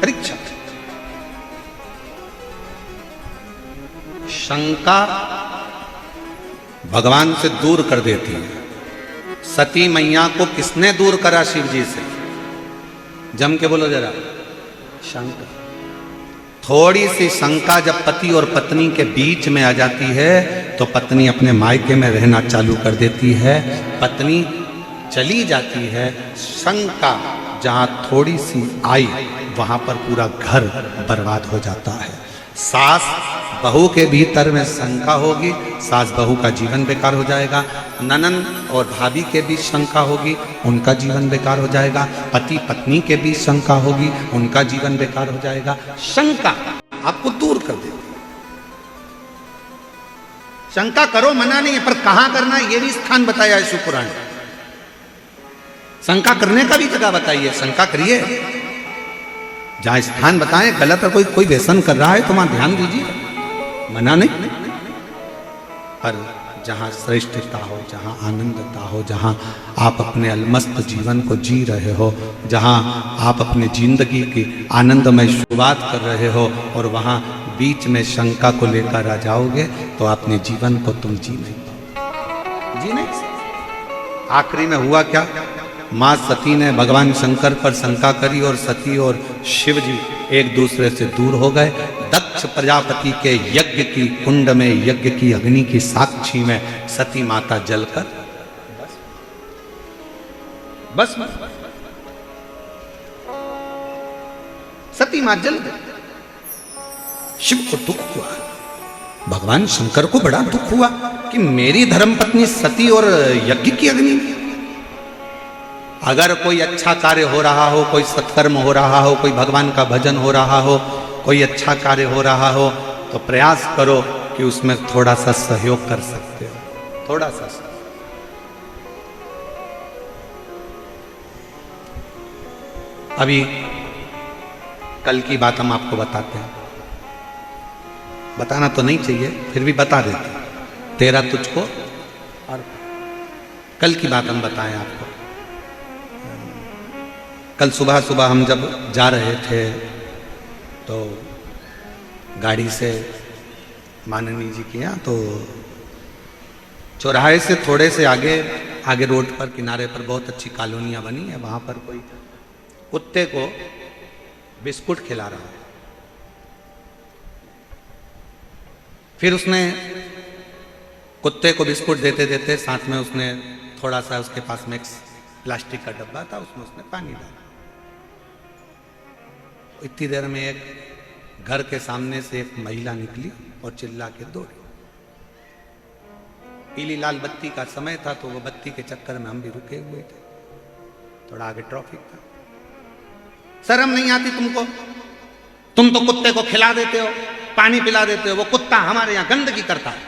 परीक्षा। शंका भगवान से दूर कर देती है। सती मैया को किसने दूर करा शिव जी से? जम के बोलो जरा, शंका। थोड़ी सी शंका जब पति और पत्नी के बीच में आ जाती है तो पत्नी अपने मायके में रहना चालू कर देती है, पत्नी चली जाती है। शंका जहां थोड़ी सी आई वहां पर पूरा घर बर्बाद हो जाता है। सास बहू के भीतर में शंका होगी, सास बहू का जीवन बेकार हो जाएगा। ननंद और भाभी के बीच शंका होगी, उनका जीवन बेकार हो जाएगा। पति पत्नी के बीच शंका होगी, उनका जीवन बेकार हो जाएगा। शंका आपको दूर कर देगी। शंका करो, मना नहीं है, पर कहां करना है ये भी स्थान बताया है शिव पुराण। शंका करने का भी जगह बताइए, शंका करिए। जहां स्थान बताएं, गलत है, कोई व्यसन कर रहा है तो वहां ध्यान दीजिए, मना नहीं। पर जहां श्रेष्ठता हो, जहां आनंदता हो, जहां आप अपने अलमस्त जीवन को जी रहे हो, जहां आप अपने जिंदगी की आनंदमय शुरुआत कर रहे हो और वहां बीच में शंका को लेकर आ जाओगे तो अपने जीवन को तुम जी नहीं सकते। आखिरी में हुआ क्या? मां सती ने भगवान शंकर पर शंका करी और सती और शिव जी एक दूसरे से दूर हो गए। दक्ष प्रजापति के यज्ञ की कुंड में, यज्ञ की अग्नि की साक्षी में सती माता जलकर बस सती मां जल गई। शिव को दुख हुआ, भगवान शंकर को बड़ा दुख हुआ कि मेरी धर्मपत्नी सती और यज्ञ की अग्नि। अगर कोई अच्छा कार्य हो रहा हो, कोई सत्कर्म हो रहा हो, कोई भगवान का भजन हो रहा हो, कोई अच्छा कार्य हो रहा हो, तो प्रयास करो कि उसमें थोड़ा सा सहयोग कर सकते हो, थोड़ा सा। अभी कल की बात हम आपको बताते हैं, बताना तो नहीं चाहिए फिर भी बता देते। तेरा तुझको, और कल की बात हम बताएं आपको। कल सुबह सुबह हम जब जा रहे थे तो गाड़ी से माननीय जी के यहाँ, तो चौराहे से थोड़े से आगे रोड पर किनारे पर बहुत अच्छी कॉलोनियाँ बनी है। वहाँ पर कोई कुत्ते को बिस्कुट खिला रहा है। फिर उसने कुत्ते को बिस्कुट देते देते साथ में उसने थोड़ा सा, उसके पास में एक प्लास्टिक का डब्बा था, उसमें उसने पानी डाला। इतनी देर में एक घर के सामने से एक महिला निकली और चिल्ला के दौड़ी। पीली लाल बत्ती का समय था तो वो बत्ती के चक्कर में हम भी रुके हुए थे, थोड़ा आगे ट्रैफिक था। शर्म नहीं आती तुमको? तुम तो कुत्ते को खिला देते हो, पानी पिला देते हो, वो कुत्ता हमारे यहां गंदगी करता है,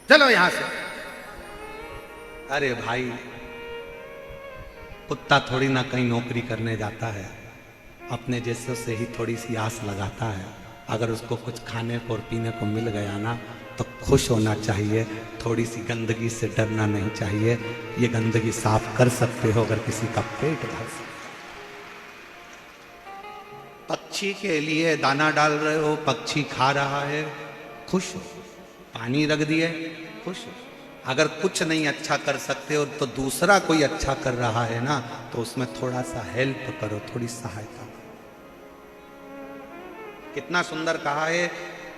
चलो यहां से। अरे भाई, कुत्ता थोड़ी ना कहीं नौकरी करने जाता है, अपने जैसे से ही थोड़ी सी आस लगाता है। अगर उसको कुछ खाने को और पीने को मिल गया ना तो खुश होना चाहिए, थोड़ी सी गंदगी से डरना नहीं चाहिए। ये गंदगी साफ कर सकते हो अगर किसी का पेट भर सकते। पक्षी के लिए दाना डाल रहे हो, पक्षी खा रहा है, खुश हो। पानी रख दिए, खुश हो। अगर कुछ नहीं अच्छा कर सकते हो तो दूसरा कोई अच्छा कर रहा है ना, तो उसमें थोड़ा सा हेल्प करो, थोड़ी सहायता। कितना सुंदर कहा है,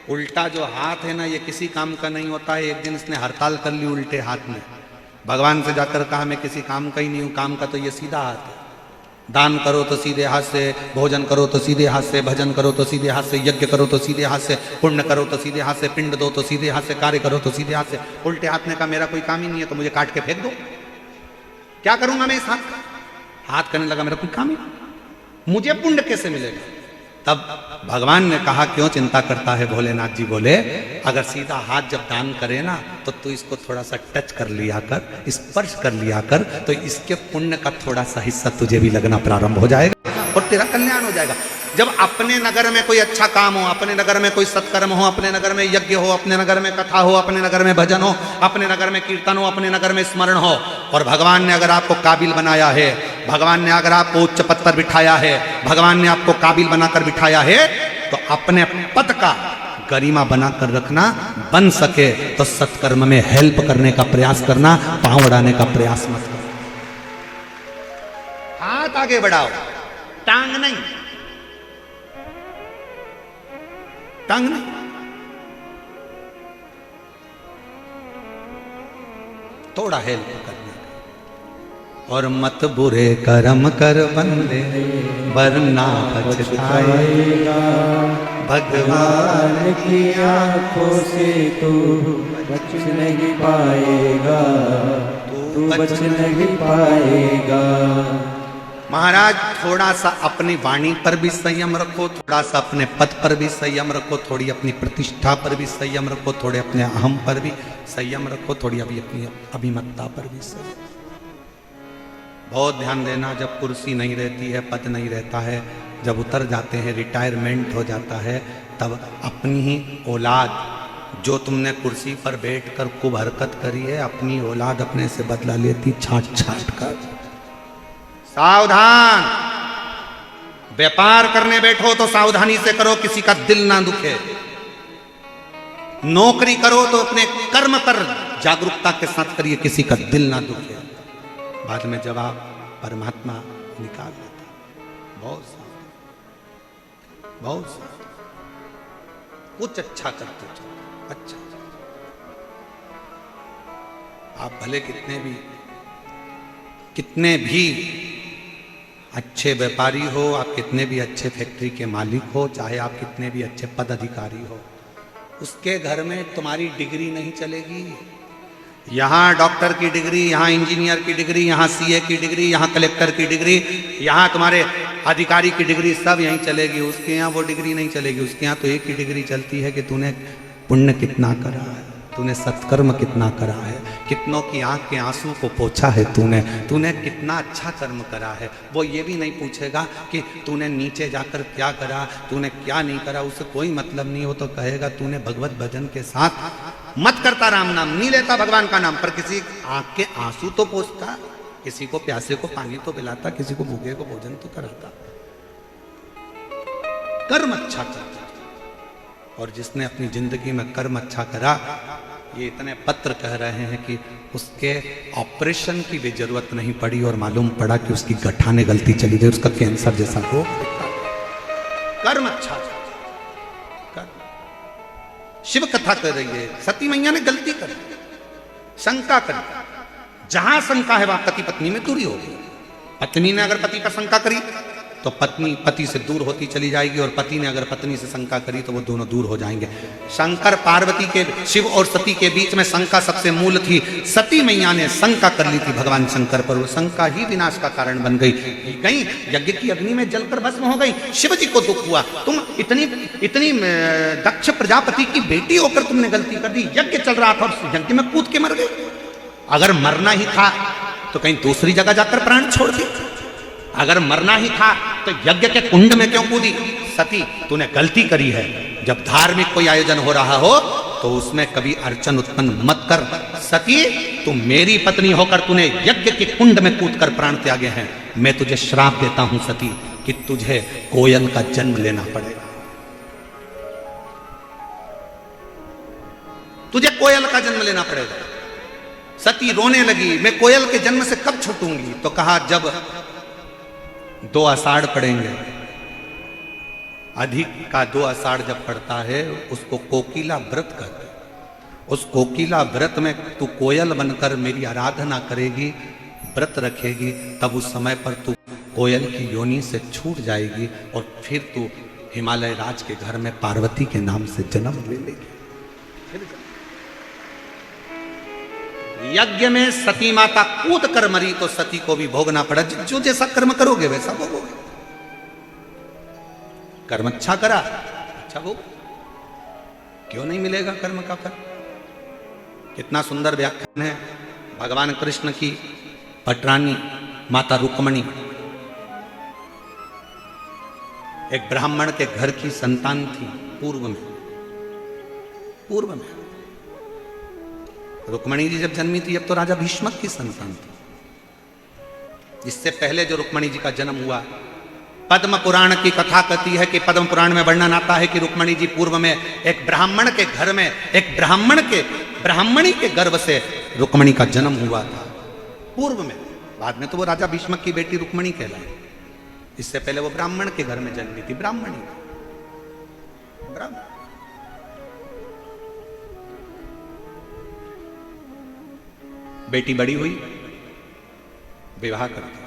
उल्टा जो हाथ है ना ये किसी काम का नहीं होता है। एक दिन इसने हड़ताल कर ली उल्टे हाथ में, भगवान से जाकर कहा मैं किसी काम का ही नहीं हूं, काम का तो ये सीधा हाथ है। दान करो तो सीधे हाथ से, भोजन करो तो सीधे हाथ से, भजन करो तो सीधे हाथ से, यज्ञ करो तो सीधे हाथ से, पुण्य करो तो सीधे हाथ से, पिंड दो तो सीधे हाथ से, कार्य करो तो सीधे हाथ से। उल्टे हाथ ने कहा मेरा कोई काम ही नहीं है तो मुझे काट के फेंक दो, क्या करूंगा मैं इस हाथ का? हाथ करने लगा मेरा कोई काम ही नहीं, मुझे पुण्य कैसे मिलेगा? तब भगवान ने कहा क्यों चिंता करता है? भोलेनाथ जी बोले अगर सीधा हाथ जब दान करे ना तो तू इसको थोड़ा सा टच कर लिया कर, स्पर्श कर लिया कर, तो इसके पुण्य का थोड़ा सा हिस्सा तुझे भी लगना प्रारंभ हो जाएगा और तेरा कल्याण हो जाएगा। जब अपने नगर में कोई अच्छा काम हो, अपने नगर में कोई सत्कर्म हो, अपने नगर में यज्ञ हो, अपने नगर में कथा हो, अपने नगर में भजन हो, अपने नगर में कीर्तन हो, अपने नगर में स्मरण हो, और भगवान ने अगर आपको काबिल बनाया है, भगवान ने अगर आपको उच्च पद पर बिठाया है, भगवान ने आपको काबिल बनाकर बिठाया है, तो अपने पद का गरिमा बनाकर रखना, बन सके तो सत्कर्म में हेल्प करने का प्रयास करना, पांव अड़ाने का प्रयास मत करना। हाथ आगे बढ़ाओ, टांग नहीं, टांग नहीं। थोड़ा हेल्प करना। और मत बुरे कर्म कर बंदे वरना पछताएगा, भगवान की आंखों से तू बच नहीं पाएगा, तू बच नहीं पाएगा। महाराज थोड़ा सा अपनी वाणी पर भी संयम रखो, थोड़ा सा अपने पद पर भी संयम रखो, थोड़ी अपनी प्रतिष्ठा पर भी संयम रखो, थोड़े अपने अहम पर भी संयम रखो, थोड़ी अभी अपनी अभिमतता पर भी संयम। बहुत ध्यान देना, जब कुर्सी नहीं रहती है, पद नहीं रहता है, जब उतर जाते हैं, रिटायरमेंट हो जाता है, तब अपनी ही औलाद, जो तुमने कुर्सी पर बैठकर खूब हरकत करी है, अपनी औलाद अपने से बदला लेती छाट छाट कर। सावधान, व्यापार करने बैठो तो सावधानी से करो, किसी का दिल ना दुखे। नौकरी करो तो अपने कर्म पर जागरूकता के साथ करिए, किसी का दिल ना दुखे। बाद में जवाब परमात्मा निकाल देता। बहुत सावधान, बहुत सावधान। कुछ अच्छा करते चलो, अच्छा। आप भले कितने भी अच्छे व्यापारी हो, आप कितने भी अच्छे फैक्ट्री के मालिक हो, चाहे आप कितने भी अच्छे पद अधिकारी हो, उसके घर में तुम्हारी डिग्री नहीं चलेगी। यहाँ डॉक्टर की डिग्री, यहाँ इंजीनियर की डिग्री, यहाँ सीए की डिग्री, यहाँ कलेक्टर की डिग्री, यहाँ तुम्हारे अधिकारी की डिग्री, सब यहीं चलेगी। उसके यहाँ वो डिग्री नहीं चलेगी। उसके यहाँ तो एक ही डिग्री चलती है कि तूने पुण्य कितना करा है, तूने सत्कर्म कितना करा है, कितनों की आंख के आंसू को पोंछा है तूने कितना अच्छा कर्म करा है। वो ये भी नहीं पूछेगा कि तूने नीचे जाकर क्या करा, तूने क्या नहीं करा, उससे कोई मतलब नहीं। वो तो कहेगा तूने भगवत भजन के साथ मत करता, राम नाम नहीं लेता भगवान का नाम, पर किसी आंख के आंसू तो पोंछता, किसी को प्यासे को पानी तो पिलाता, किसी को भूखे को भोजन तो कराता। कर्म अच्छा करता। और जिसने अपनी जिंदगी में कर्म अच्छा करा, ये इतने पत्र कह रहे हैं कि उसके ऑपरेशन की भी जरूरत नहीं पड़ी और मालूम पड़ा कि उसकी गठाने गलती चली गई, उसका कैंसर जैसा हो। कर्म अच्छा कर। शिव कथा कर रही है, सती मैया ने गलती कर, शंका कर। जहां शंका है वहां पति पत्नी में दूरी होगी। पत्नी ने अगर पति पर शंका करी तो पत्नी पति से दूर होती चली जाएगी, और पति ने अगर पत्नी से शंका करी तो वो दोनों दूर हो जाएंगे। शंकर पार्वती के, शिव और सती के बीच में शंका सबसे मूल थी। सती मैया ने शंका कर ली थी भगवान शंकर पर, वो शंका ही विनाश का कारण बन गई। यज्ञ की अग्नि में जलकर भस्म हो गई। शिव जी को दुख हुआ, तुम इतनी दक्ष प्रजापति की बेटी होकर तुमने गलती कर दी। यज्ञ चल रहा था, यज्ञ में कूद के मर गई। अगर मरना ही था तो कहीं दूसरी जगह जाकर प्राण छोड़ दी। अगर मरना ही था तो यज्ञ के कुंड में क्यों कूदी? सती, तूने गलती करी है। जब धार्मिक कोई आयोजन हो रहा हो तो उसमें कभी अड़चन उत्पन्न मत कर। सती, तू मेरी पत्नी होकर तूने यज्ञ के कुंड में कूदकर प्राण त्यागे हैं। मैं तुझे श्राप देता हूं सती कि तुझे कोयल का जन्म लेना पड़ेगा। तुझे कोयल का जन्म लेना पड़ेगा। सती रोने लगी, मैं कोयल के जन्म से कब छूटूंगी? तो कहा, जब 2 आषाढ़ पड़ेंगे, अधिक का 2 आषाढ़ जब पड़ता है उसको कोकिला व्रत कहते हैं। उस कोकिला व्रत में तू कोयल बनकर मेरी आराधना करेगी, व्रत रखेगी, तब उस समय पर तू कोयल की योनि से छूट जाएगी और फिर तू हिमालय राज के घर में पार्वती के नाम से जन्म ले लेगी। यज्ञ में सती माता कूद कर मरी तो सती को भी भोगना पड़ा। जो जैसा कर्म करोगे वैसा भोगोगे। कर्म अच्छा करा, अच्छा भोग। क्यों नहीं मिलेगा कर्म का फल? कितना सुंदर व्याख्यान है भगवान कृष्ण की पटरानी माता रुक्मणी, एक ब्राह्मण के घर की संतान थी। पूर्व में रुक्मणी जी जब जन्मी थी, अब तो राजा भीष्मक की संतान थी। इससे पहले जो रुक्मणी जी का जन्म हुआ पद्म पुराण की कथा कहती है कि पद्म पुराण में वर्णन आता है कि रुक्मणी जी पूर्व में एक ब्राह्मण के घर में एक ब्राह्मणी के गर्भ से रुक्मणी का जन्म हुआ था पूर्व में। बाद में तो वो राजा भीष्मक की बेटी रुक्मणी कहलाई। इससे पहले वो ब्राह्मण के घर में जन्मी थी, ब्राह्मणी ब्राह्मण। बेटी बड़ी हुई, विवाह कर दिया।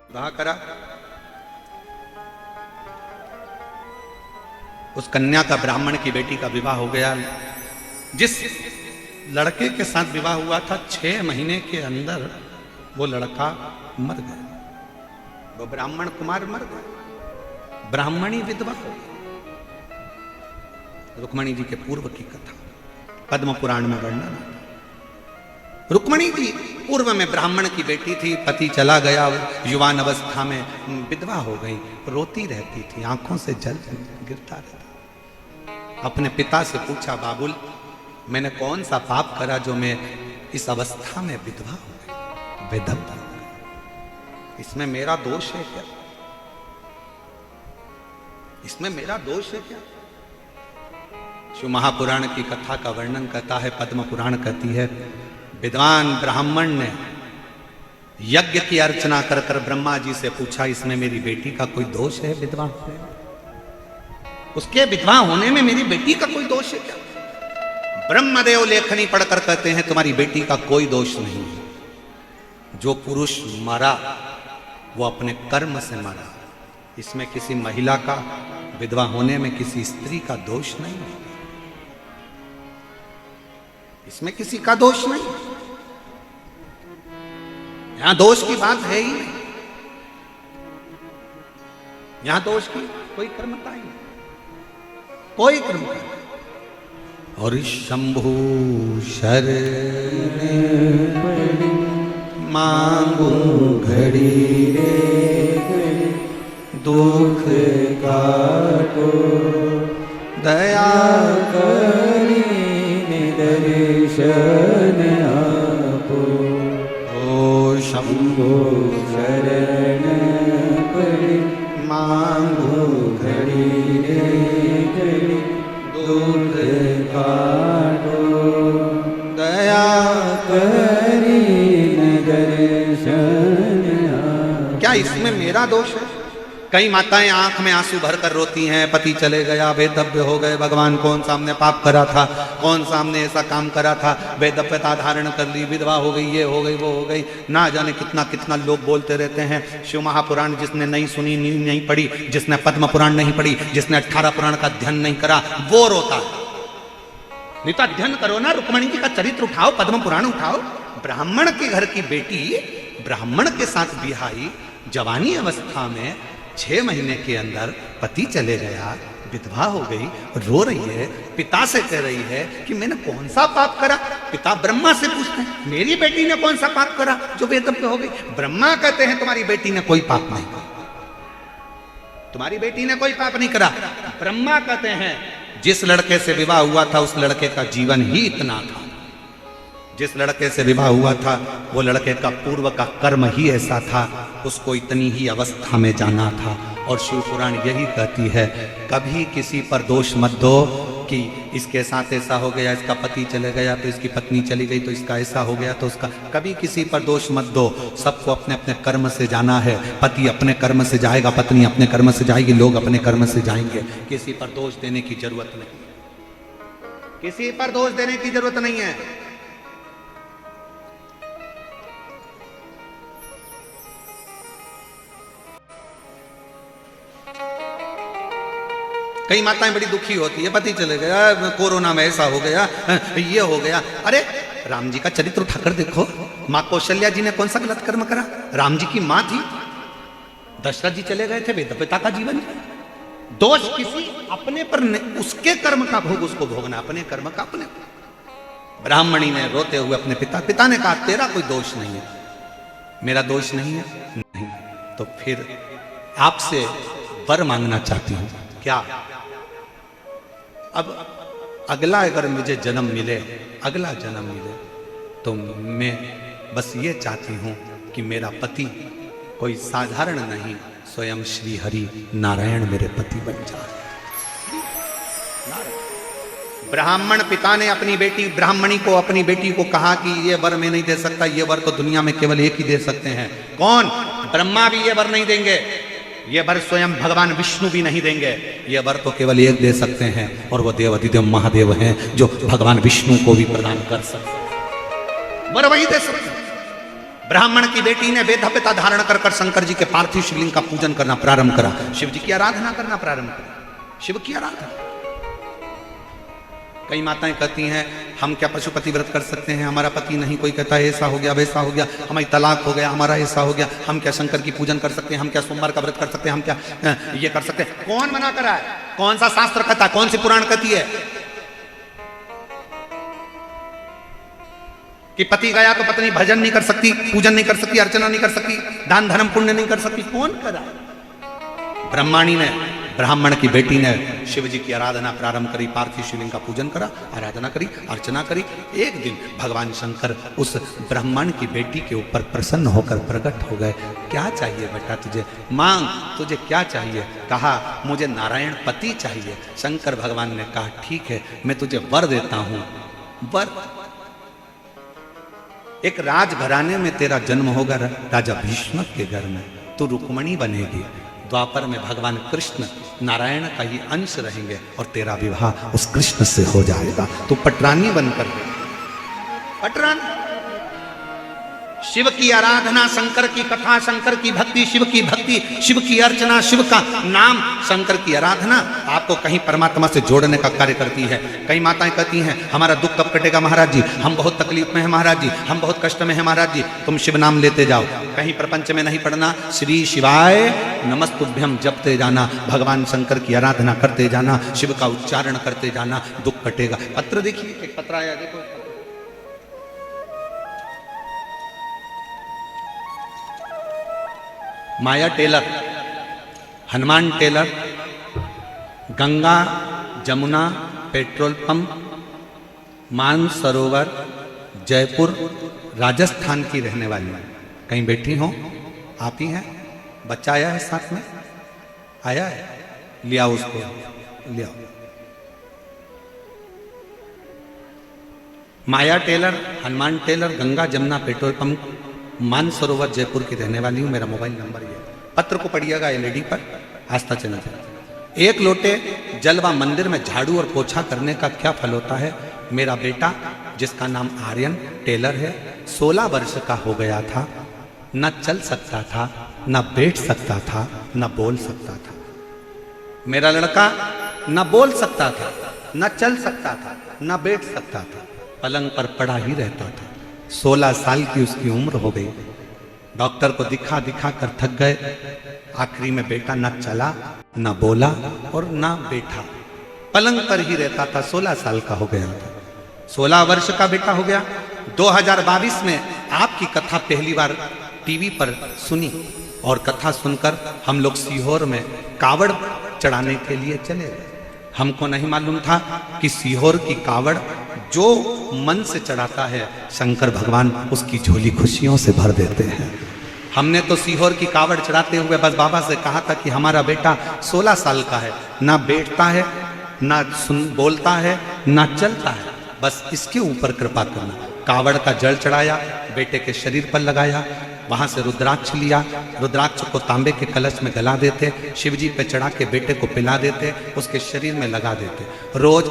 विवाह करा, उस कन्या का, ब्राह्मण की बेटी का विवाह हो गया। जिस लड़के के साथ विवाह हुआ था 6 महीने के अंदर वो लड़का मर गया, वो ब्राह्मण कुमार मर गया, ब्राह्मणी विधवा हो गई। रुक्मणी जी के पूर्व की कथा पद्म पुराण में वर्णन आता। रुक्मणी जी पूर्व में ब्राह्मण की बेटी थी, पति चला गया, युवान अवस्था में विधवा हो गई, रोती रहती थी, आंखों से जल गिरता रहता। अपने पिता से पूछा, बाबुल मैंने कौन सा पाप करा जो मैं इस अवस्था में विधवा हो गई, विधवा हो गई? इसमें मेरा दोष है क्या? इसमें मेरा दोष है क्या? शिव महापुराण की कथा का वर्णन करता है, पद्म पुराण कहती है, विद्वान ब्राह्मण ने यज्ञ की अर्चना कर कर ब्रह्मा जी से पूछा, इसमें मेरी बेटी का कोई दोष है? विधवा, उसके विधवा होने में मेरी बेटी का कोई दोष है क्या? ब्रह्मदेव लेखनी पढ़कर कहते हैं, तुम्हारी बेटी का कोई दोष नहीं है। जो पुरुष मरा वो अपने कर्म से मरा। इसमें किसी महिला का विधवा होने में किसी स्त्री का दोष नहीं है, इसमें किसी का दोष नहीं। यहां दोष की बात है ही नहीं, यहां दोष की कोई कर्मता ही नहीं, कोई कर्मता नहीं। और शंभु शरण मांगू घड़ी रे, दुख काटो दया करी दर्शन आपो। ओ शंभो शरण पड़ी मांगो घड़ी रे घड़ी, दुख काटो दया करी दर्शन आपो। क्या इसमें मेरा दोष है? कई माताएं आंख में आंसू भरकर रोती हैं, पति चले गया, वेदव्य हो गए, भगवान कौन सा हमने पाप करा था, कौन सा हमने ऐसा काम करा था, वेदव्यता धारण कर ली, विधवा हो गई, ये हो गई, वो हो गई, ना जाने कितना कितना लोग बोलते रहते हैं। शिव महापुराण जिसने नहीं सुनी, नहीं पढ़ी, जिसने पद्म पुराण नहीं पढ़ी, जिसने 18 पुराण का अध्ययन नहीं करा, वो रोता है। नहीं तो अध्ययन करो ना, रुक्मणी जी का चरित्र उठाओ, पद्म पुराण उठाओ। ब्राह्मण के घर की बेटी ब्राह्मण के साथ बिहाई, जवानी अवस्था में 6 महीने के अंदर पति चले गया, विधवा हो गई, रो रही है, पिता से कह रही है कि मैंने कौन सा पाप करा। पिता ब्रह्मा से पूछते हैं, मेरी बेटी ने कौन सा पाप करा जो वेदव्य हो गई? ब्रह्मा कहते हैं तुम्हारी बेटी ने कोई पाप नहीं करा, तुम्हारी बेटी ने कोई पाप नहीं करा। ब्रह्मा कहते हैं जिस लड़के से विवाह हुआ था उस लड़के का जीवन ही इतना था, जिस लड़के से विवाह हुआ था वो लड़के का पूर्व का कर्म ही ऐसा था, उसको इतनी ही अवस्था में जाना था। और शिव पुराण यही कहती है, कभी किसी पर दोष मत दो कि इसके साथ ऐसा हो गया, इसका पति चले गया तो इसकी पत्नी चली गई, तो इसका ऐसा हो गया तो उसका। कभी किसी पर दोष मत दो, सबको अपने अपने कर्म से जाना है। पति अपने कर्म से जाएगा, पत्नी अपने कर्म से जाएगी, लोग अपने कर्म से जाएंगे। किसी पर दोष देने की जरूरत नहीं, किसी पर दोष देने की जरूरत नहीं है। कई माताएं बड़ी दुखी होती है, पति चले गया, कोरोना में ऐसा हो गया, ये हो गया। अरे राम जी का चरित्र उठाकर देखो, माँ कौशल्या जी ने कौन सा गलत कर्म करा? राम जी की माँ थी, दशरथ जी चले गए थे, वेदव्यता का जीवन। दोष किसी अपने पर नहीं, उसके कर्म का भोग उसको भोगना, अपने कर्म का अपने। ब्राह्मणी ने रोते हुए अपने पिता ने कहा तेरा कोई दोष नहीं है। मेरा दोष नहीं है? नहीं। तो फिर आपसे वर मांगना चाहती हूं। क्या? अब अगला अगर मुझे जन्म मिले, अगला जन्म मिले, तो मैं बस ये चाहती हूं कि मेरा पति कोई साधारण नहीं, स्वयं श्री हरि नारायण मेरे पति बन जाए। ब्राह्मण पिता ने अपनी बेटी ब्राह्मणी को, अपनी बेटी को कहा कि ये वर मैं नहीं दे सकता, ये वर तो दुनिया में केवल एक ही दे सकते हैं। कौन? ब्रह्मा भी ये वर नहीं देंगे, ये वर स्वयं भगवान विष्णु भी नहीं देंगे, ये वर तो केवल एक दे सकते हैं, और वो देव अधिदेव महादेव हैं जो भगवान विष्णु को भी प्रदान कर सकते हैं, वर वही दे सकते हैं। ब्राह्मण की बेटी ने वेदव्यता धारण कर कर शंकर जी के पार्थिव शिवलिंग का पूजन करना प्रारंभ करा, शिव जी की आराधना करना प्रारंभ करा, शिव की आराधना। कई माताएं कहती हैं हम क्या पशुपति व्रत कर सकते हैं, हमारा पति नहीं, कोई कहता है ऐसा हो गया वैसा हो गया, हमारी तलाक हो गया, हमारा ऐसा हो गया, हम क्या शंकर की पूजन कर सकते हैं, हम क्या सोमवार का व्रत कर सकते हैं, हम क्या ये कर सकते हैं। कौन मना करा है? कौन सा शास्त्र कहता, कौन सी पुराण कहती है कि पति गया तो पत्नी भजन नहीं कर सकती, पूजन नहीं कर सकती, अर्चना नहीं कर सकती, दान धर्म पुण्य नहीं कर सकती? कौन करा? ब्रह्माणी ने, ब्राह्मण की बेटी ने शिव जी की आराधना प्रारंभ करी, पार्थिव शिवलिंग का पूजन करा, आराधना करी, अर्चना करी। एक दिन भगवान शंकर उस ब्राह्मण की बेटी के ऊपर प्रसन्न होकर प्रकट हो गए। क्या चाहिए बेटा तुझे? मांग, तुझे क्या चाहिए? कहा मुझे नारायण पति चाहिए। शंकर भगवान ने कहा ठीक है, मैं तुझे वर देता हूं। वर, एक राजघराने में तेरा जन्म होगा, राजा भीष्म के घर में, तू रुक्मणी बनेगी। द्वापर में भगवान कृष्ण नारायण का ही अंश रहेंगे और तेरा विवाह उस कृष्ण से हो जाएगा। तू पटरानी बनकर, पटरानी। शिव की आराधना, शंकर की कथा, शंकर की भक्ति, शिव की भक्ति, शिव की अर्चना, शिव का नाम, शंकर की आराधना आपको कहीं परमात्मा से जोड़ने का कार्य करती है। कई माताएं कहती हैं हमारा दुख कब कटेगा महाराज जी, हम बहुत तकलीफ में हैं महाराज जी, हम बहुत कष्ट में हैं महाराज जी। तुम शिव नाम लेते जाओ, कहीं प्रपंच में नहीं पढ़ना, श्री शिवाय नमस्तुभ्यम जपते जाना, भगवान शंकर की आराधना करते जाना, शिव का उच्चारण करते जाना, दुख कटेगा। पत्र देखिए, एक पत्र आया, देखो। Maya tailor, Hanuman tailor, Ganga Jamuna petrol pump, Mansarovar, Jaipur, Rajasthan की रहने वाली। कहीं बैठी हो आप ही हैं? बच्चा आया है साथ में? आया है? लिया उसको, लिया। Maya tailor, Hanuman tailor, Ganga Jamuna petrol pump, Mansarovar, Jaipur की रहने वाली हूं। मेरा मोबाइल नंबर ये। पत्र को पढ़िएगा एलईडी पर, आस्था चैनल पर। एक लोटे जल व मंदिर में झाड़ू और पोछा करने का क्या फल होता है? मेरा बेटा जिसका नाम आर्यन टेलर है, 16 वर्ष का हो गया था, न चल सकता था, न बैठ सकता था, न बोल सकता था। मेरा लड़का न बोल सकता था, न चल सकता था, न बैठ सकता था, पलंग पर पड़ा ही रहता था। 16 साल की उसकी उम्र हो गई। डॉक्टर को दिखा दिखा कर थक गए। आखिरी में बेटा न चला, न बोला और न बैठा, पलंग पर ही रहता था। 16 साल का हो गया था। 16 वर्ष का बेटा हो गया। 2022 में आपकी कथा पहली बार टीवी पर सुनी और कथा सुनकर हम लोग सीहोर में कावड़ चढ़ाने के लिए चले गए। हमको नहीं मालूम था कि सीहोर की कावड़ जो मन से चढ़ाता है, शंकर भगवान उसकी झोली खुशियों से भर देते हैं। हमने तो सीहोर की कावड़ चढ़ाते हुए बस बाबा से कहा था कि हमारा बेटा 16 साल का है, ना बैठता है, ना बोलता है, ना चलता है, बस इसके ऊपर कृपा करना। कावड़ का जल चढ़ाया, बेटे के शरीर पर लगाया, वहां से रुद्राक्ष लिया, रुद्राक्ष को तांबे के कलश में गला देते, शिवजी पे चढ़ा के बेटे को पिला देते, उसके शरीर में लगा देते। रोज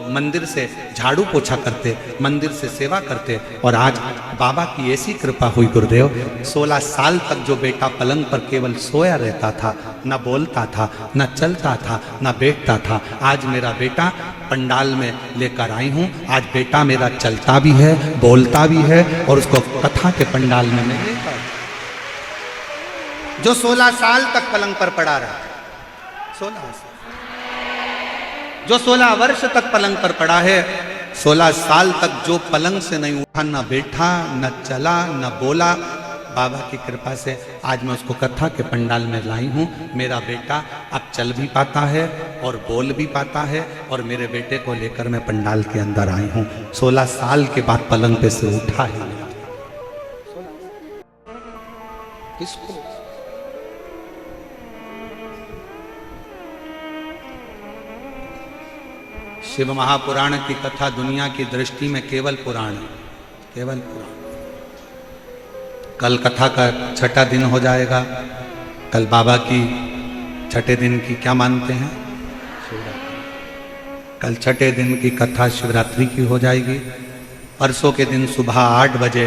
मंदिर से झाड़ू पोछा करते, मंदिर से सेवा करते। और आज बाबा की ऐसी कृपा हुई गुरुदेव, 16 साल तक जो बेटा पलंग पर केवल सोया रहता था, न बोलता था, न चलता था, न बैठता था, आज मेरा बेटा पंडाल में लेकर आई हूँ। आज बेटा मेरा चलता भी है, बोलता भी है और उसको कथा के पंडाल में मैं लेकर, जो 16 साल तक पलंग पर पड़ा रहा, 16 साल, जो 16 वर्ष तक पलंग पर पड़ा है, 16 साल तक जो पलंग से नहीं उठा, न बैठा, न चला, न बोला, बाबा की कृपा से आज मैं उसको कथा के पंडाल में लाई हूँ। मेरा बेटा अब चल भी पाता है और बोल भी पाता है और मेरे बेटे को लेकर मैं पंडाल के अंदर आई हूँ। 16 साल के बाद पलंग पे से उठा है। किसको? शिव महापुराण की कथा दुनिया की दृष्टि में केवल पुराण है, केवल पुराण। कल कथा का छठा दिन हो जाएगा। कल बाबा की छठे दिन की क्या मानते हैं? शिवरात्रि। कल छठे दिन की कथा शिवरात्रि की हो जाएगी। परसों के दिन सुबह 8 बजे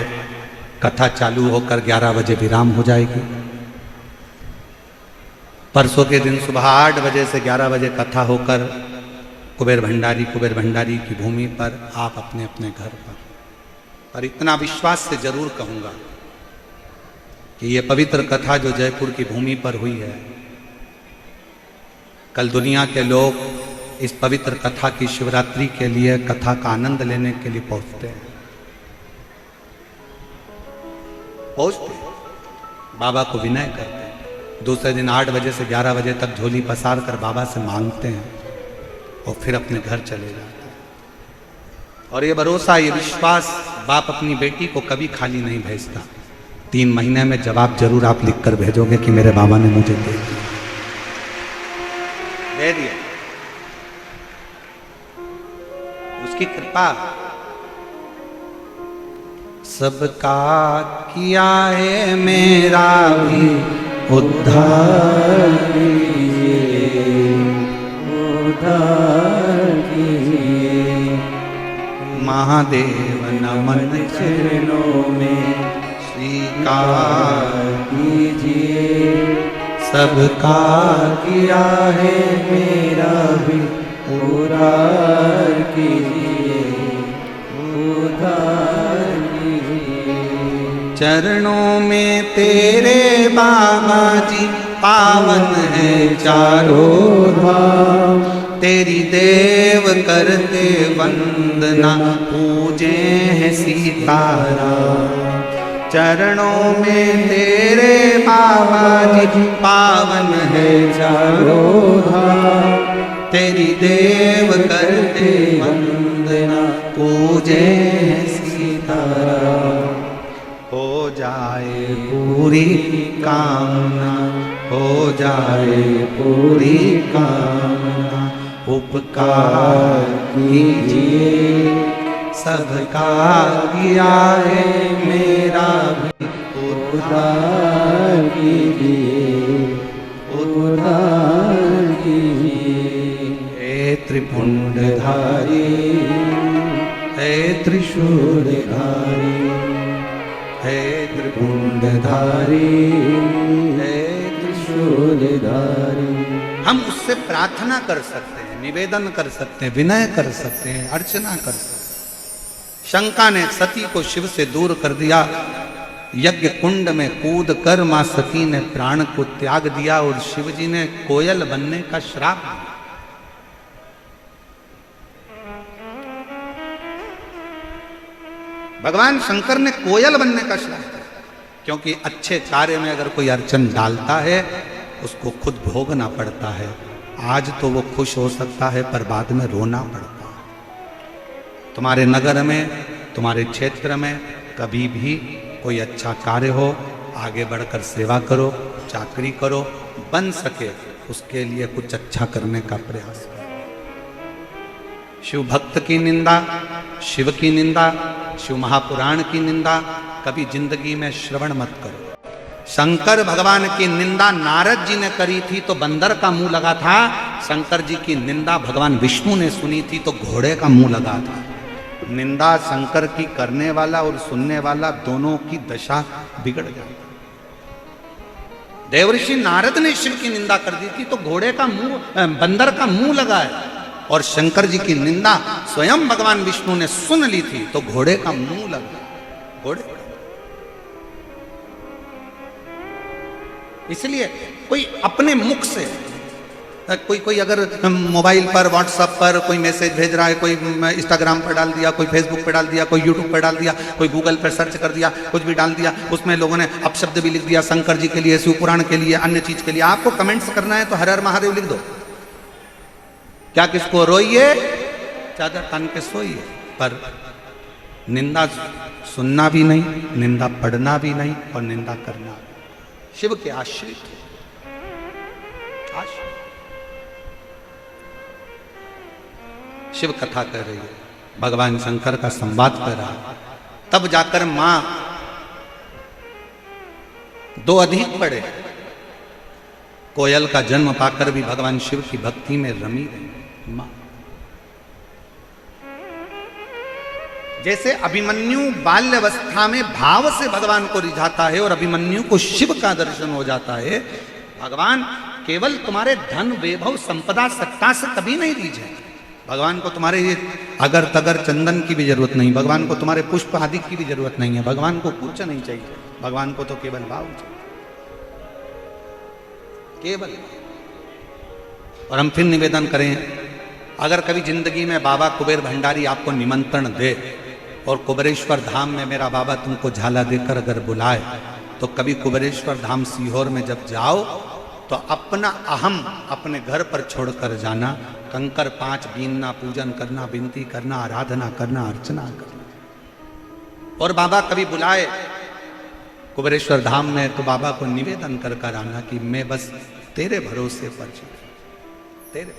कथा चालू होकर 11 बजे विराम हो जाएगी। परसों के दिन सुबह 8 बजे से 11 बजे कथा होकर कुबेर भंडारी की भूमि पर आप अपने अपने घर पर इतना विश्वास से जरूर कहूंगा कि ये पवित्र कथा जो जयपुर की भूमि पर हुई है, कल दुनिया के लोग इस पवित्र कथा की शिवरात्रि के लिए कथा का आनंद लेने के लिए पहुंचते हैं, बाबा को विनय करते हैं। दूसरे दिन 8 बजे से 11 बजे तक झोली पसार कर बाबा से मांगते हैं और फिर अपने घर चले जाते हैं। और ये भरोसा, ये विश्वास, बाप अपनी बेटी को कभी खाली नहीं भेजता। 3 महीने में जवाब जरूर आप लिखकर भेजोगे कि मेरे बाबा ने मुझे दे दिया। उसकी कृपा। सबका किया है मेरा भी उद्धार कीजिए, उद्धार कीजिए। महादेव नमन चरणों में स्वीकार कीजिए। सबका किया है मेरा भी उद्धार कीजिए, उद्धार कीजिए। चरणों में तेरे बाबा जी पावन है चारों धाम। तेरी देव करते वंदना पूजे हैं सीताराम। चरणों में तेरे बाबा जी पावन है चारों धाम। तेरी देव करते वंदना पूजे हैं सीताराम। हो जाए पूरी कामना, हो जाए पूरी कामना। उपकार कीजिए, सबका किया है मेरा भी उद्धार कीजिए, उद्धार कीजिए। हे त्रिपुंडधारी, हे त्रिशूलधारी, हे त्रिपुंडधारी, हे त्रिशूलधारी। हम उससे प्रार्थना कर सकते हैं, निवेदन कर सकते हैं, विनय कर सकते हैं, अर्चना कर सकते हैं। शंका ने सती को शिव से दूर कर दिया। यज्ञ कुंड में कूद कर मां सती ने प्राण को त्याग दिया और शिव जी ने कोयल बनने का श्राप दिया। भगवान शंकर ने कोयल बनने का श्राप दिया, क्योंकि अच्छे कार्य में अगर कोई अर्चन डालता है उसको खुद भोगना पड़ता है। आज तो वो खुश हो सकता है पर बाद में रोना पड़ता है। तुम्हारे नगर में, तुम्हारे क्षेत्र में कभी भी कोई अच्छा कार्य हो, आगे बढ़कर सेवा करो, चाकरी करो, बन सके उसके लिए कुछ अच्छा करने का प्रयास करो। शिव भक्त की निंदा, शिव की निंदा, शिव महापुराण की निंदा कभी जिंदगी में श्रवण मत करो। शंकर भगवान की निंदा नारद जी ने करी थी तो बंदर का मुंह लगा था। शंकर जी की निंदा भगवान विष्णु ने सुनी थी तो घोड़े का मुंह लगा था। निंदा शंकर की करने वाला और सुनने वाला दोनों की दशा बिगड़ जाती। देवऋषि नारद ने शिव की निंदा कर दी थी तो घोड़े का मुंह, बंदर का मुंह लगा है। और शंकर जी की निंदा स्वयं भगवान विष्णु ने सुन ली थी तो घोड़े का मुंह लगा। घोड़े, इसलिए कोई अपने मुख से कोई अगर मोबाइल पर, व्हाट्सएप पर कोई मैसेज भेज रहा है, कोई इंस्टाग्राम पर डाल दिया, कोई फेसबुक पर डाल दिया, कोई यूट्यूब पर डाल दिया, कोई गूगल पर सर्च कर दिया, कुछ भी डाल दिया, उसमें लोगों ने अपशब्द भी लिख दिया शंकर जी के लिए, शिव पुराण के लिए, अन्य चीज के लिए। आपको कमेंट्स करना है तो हर हर महादेव लिख दो। क्या किसको रोइए, चादर तान के सोइए, पर निंदा सुनना भी नहीं, निंदा पढ़ना भी नहीं और निंदा करना भी। शिव के आश्रित, शिव कथा कर रही है, भगवान शंकर का संवाद कर रहा है। तब जाकर मां दो अधिक पड़े, कोयल का जन्म पाकर भी भगवान शिव की भक्ति में रमी रही मां। जैसे अभिमन्यु बाल्यावस्था में भाव से भगवान को रिझाता है और अभिमन्यु को शिव का दर्शन हो जाता है, भगवान केवल तुम्हारे धन वैभव संपदा सत्ता से कभी नहीं रिझे। भगवान को तुम्हारे ये अगर तगर चंदन की भी जरूरत नहीं, भगवान को तुम्हारे पुष्प आदि की भी जरूरत नहीं है, भगवान को कुछ नहीं चाहिए, भगवान को तो केवल भाव चाहिए, केवल। और हम फिर निवेदन करें, अगर कभी जिंदगी में बाबा कुबेर भंडारी आपको निमंत्रण दे और कुबेरेश्वर धाम में मेरा बाबा तुमको झाला देकर अगर बुलाए, तो कभी कुबेरेश्वर धाम सीहोर में जब जाओ तो अपना अहम अपने घर पर छोड़कर जाना, कंकर 5 बीनना, पूजन करना, विनती करना, आराधना करना, अर्चना करना। और बाबा कभी बुलाए कुबेरेश्वर धाम में तो बाबा को निवेदन कर कर आना कि मैं बस तेरे भरोसे पर चलूं, तेरे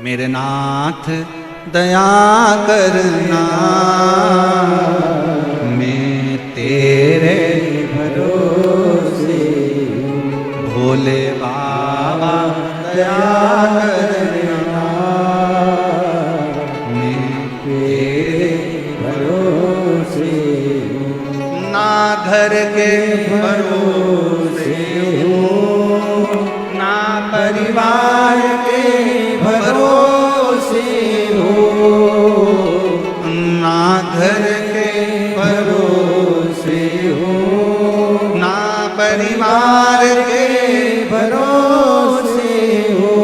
मेरे नाथ दया करना, मैं तेरे भरोसे भोले बाबा दया करना, मैं तेरे भरोसे ना घर के भरोसे हूँ, ना परिवार के भरोसे हूँ, ना घर के भरोसे हूँ, ना परिवार के भरोसे हो।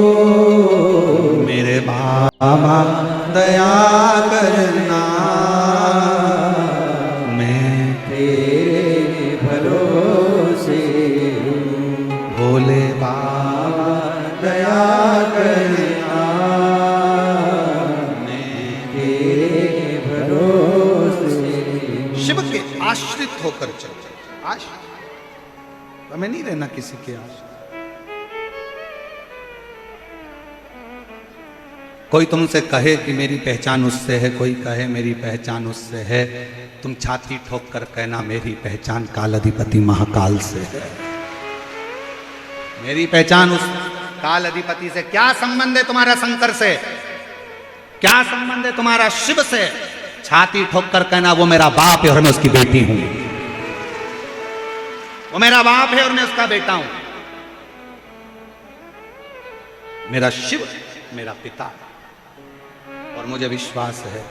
मेरे बाबा दया करना, मैं तेरे भरोसे भोले बाबा दया करना, मैं तेरे भरोसे। शिव के आश्रित होकर चलते, आश्रित, हमें नहीं रहना किसी के आश्रित। कोई तुमसे कहे कि मेरी पहचान उससे है, कोई कहे मेरी पहचान उससे है, तुम छाती ठोक कर कहना मेरी पहचान काल अधिपति महाकाल से है। मेरी पहचान उस काल अधिपति से। क्या संबंध है तुम्हारा शंकर से? क्या संबंध है तुम्हारा शिव से? छाती ठोक कर कहना वो मेरा बाप है और मैं उसकी बेटी हूं, वो मेरा बाप है और मैं उसका बेटा हूं। मेरा शिव मेरा पिता है और मुझे विश्वास है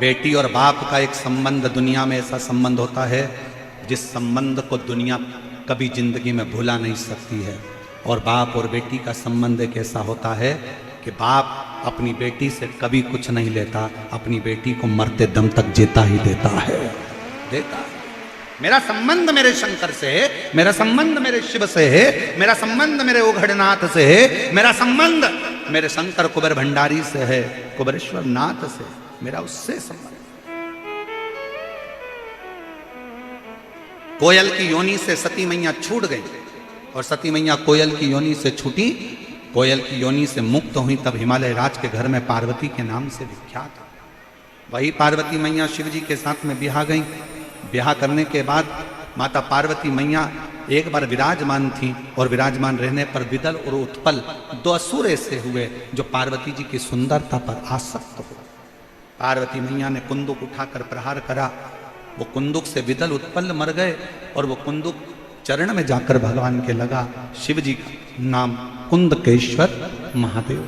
बेटी और बाप का एक संबंध दुनिया में ऐसा संबंध होता है जिस संबंध को दुनिया कभी जिंदगी में भुला नहीं सकती है। और बाप और बेटी का संबंध एक ऐसा होता है कि बाप अपनी बेटी से कभी कुछ नहीं लेता, अपनी बेटी को मरते दम तक जीता ही देता है, देता है। मेरा संबंध मेरे शंकर से है, मेरा संबंध मेरे शिव से है, मेरा संबंध मेरे ओघड़नाथ से है, मेरा संबंध मेरे शंकर कुबेर भंडारी से है, कुबेरेश्वर नाथ से, मेरा उससे संबंध। कोयल की योनि से सती मैया छूट गई और सती मैया कोयल की योनि से छूटी, कोयल की योनि से मुक्त हुई, तब हिमालय राज के घर में पार्वती के नाम से विख्यात। वही पार्वती मैया शिव जी के साथ में ब्याह गई। ब्याह करने के बाद माता पार्वती मैया एक बार विराजमान थी और विराजमान रहने पर विदल और उत्पल दो असुर ऐसे हुए जो पार्वती जी की सुंदरता पर आसक्त हो। पार्वती मैया ने कुंदुक उठाकर प्रहार करा, वो कुंदुक से विदल उत्पल मर गए और वो कुंदुक चरण में जाकर भगवान के लगा। शिव जी का नाम कुंदकेश्वर महादेव।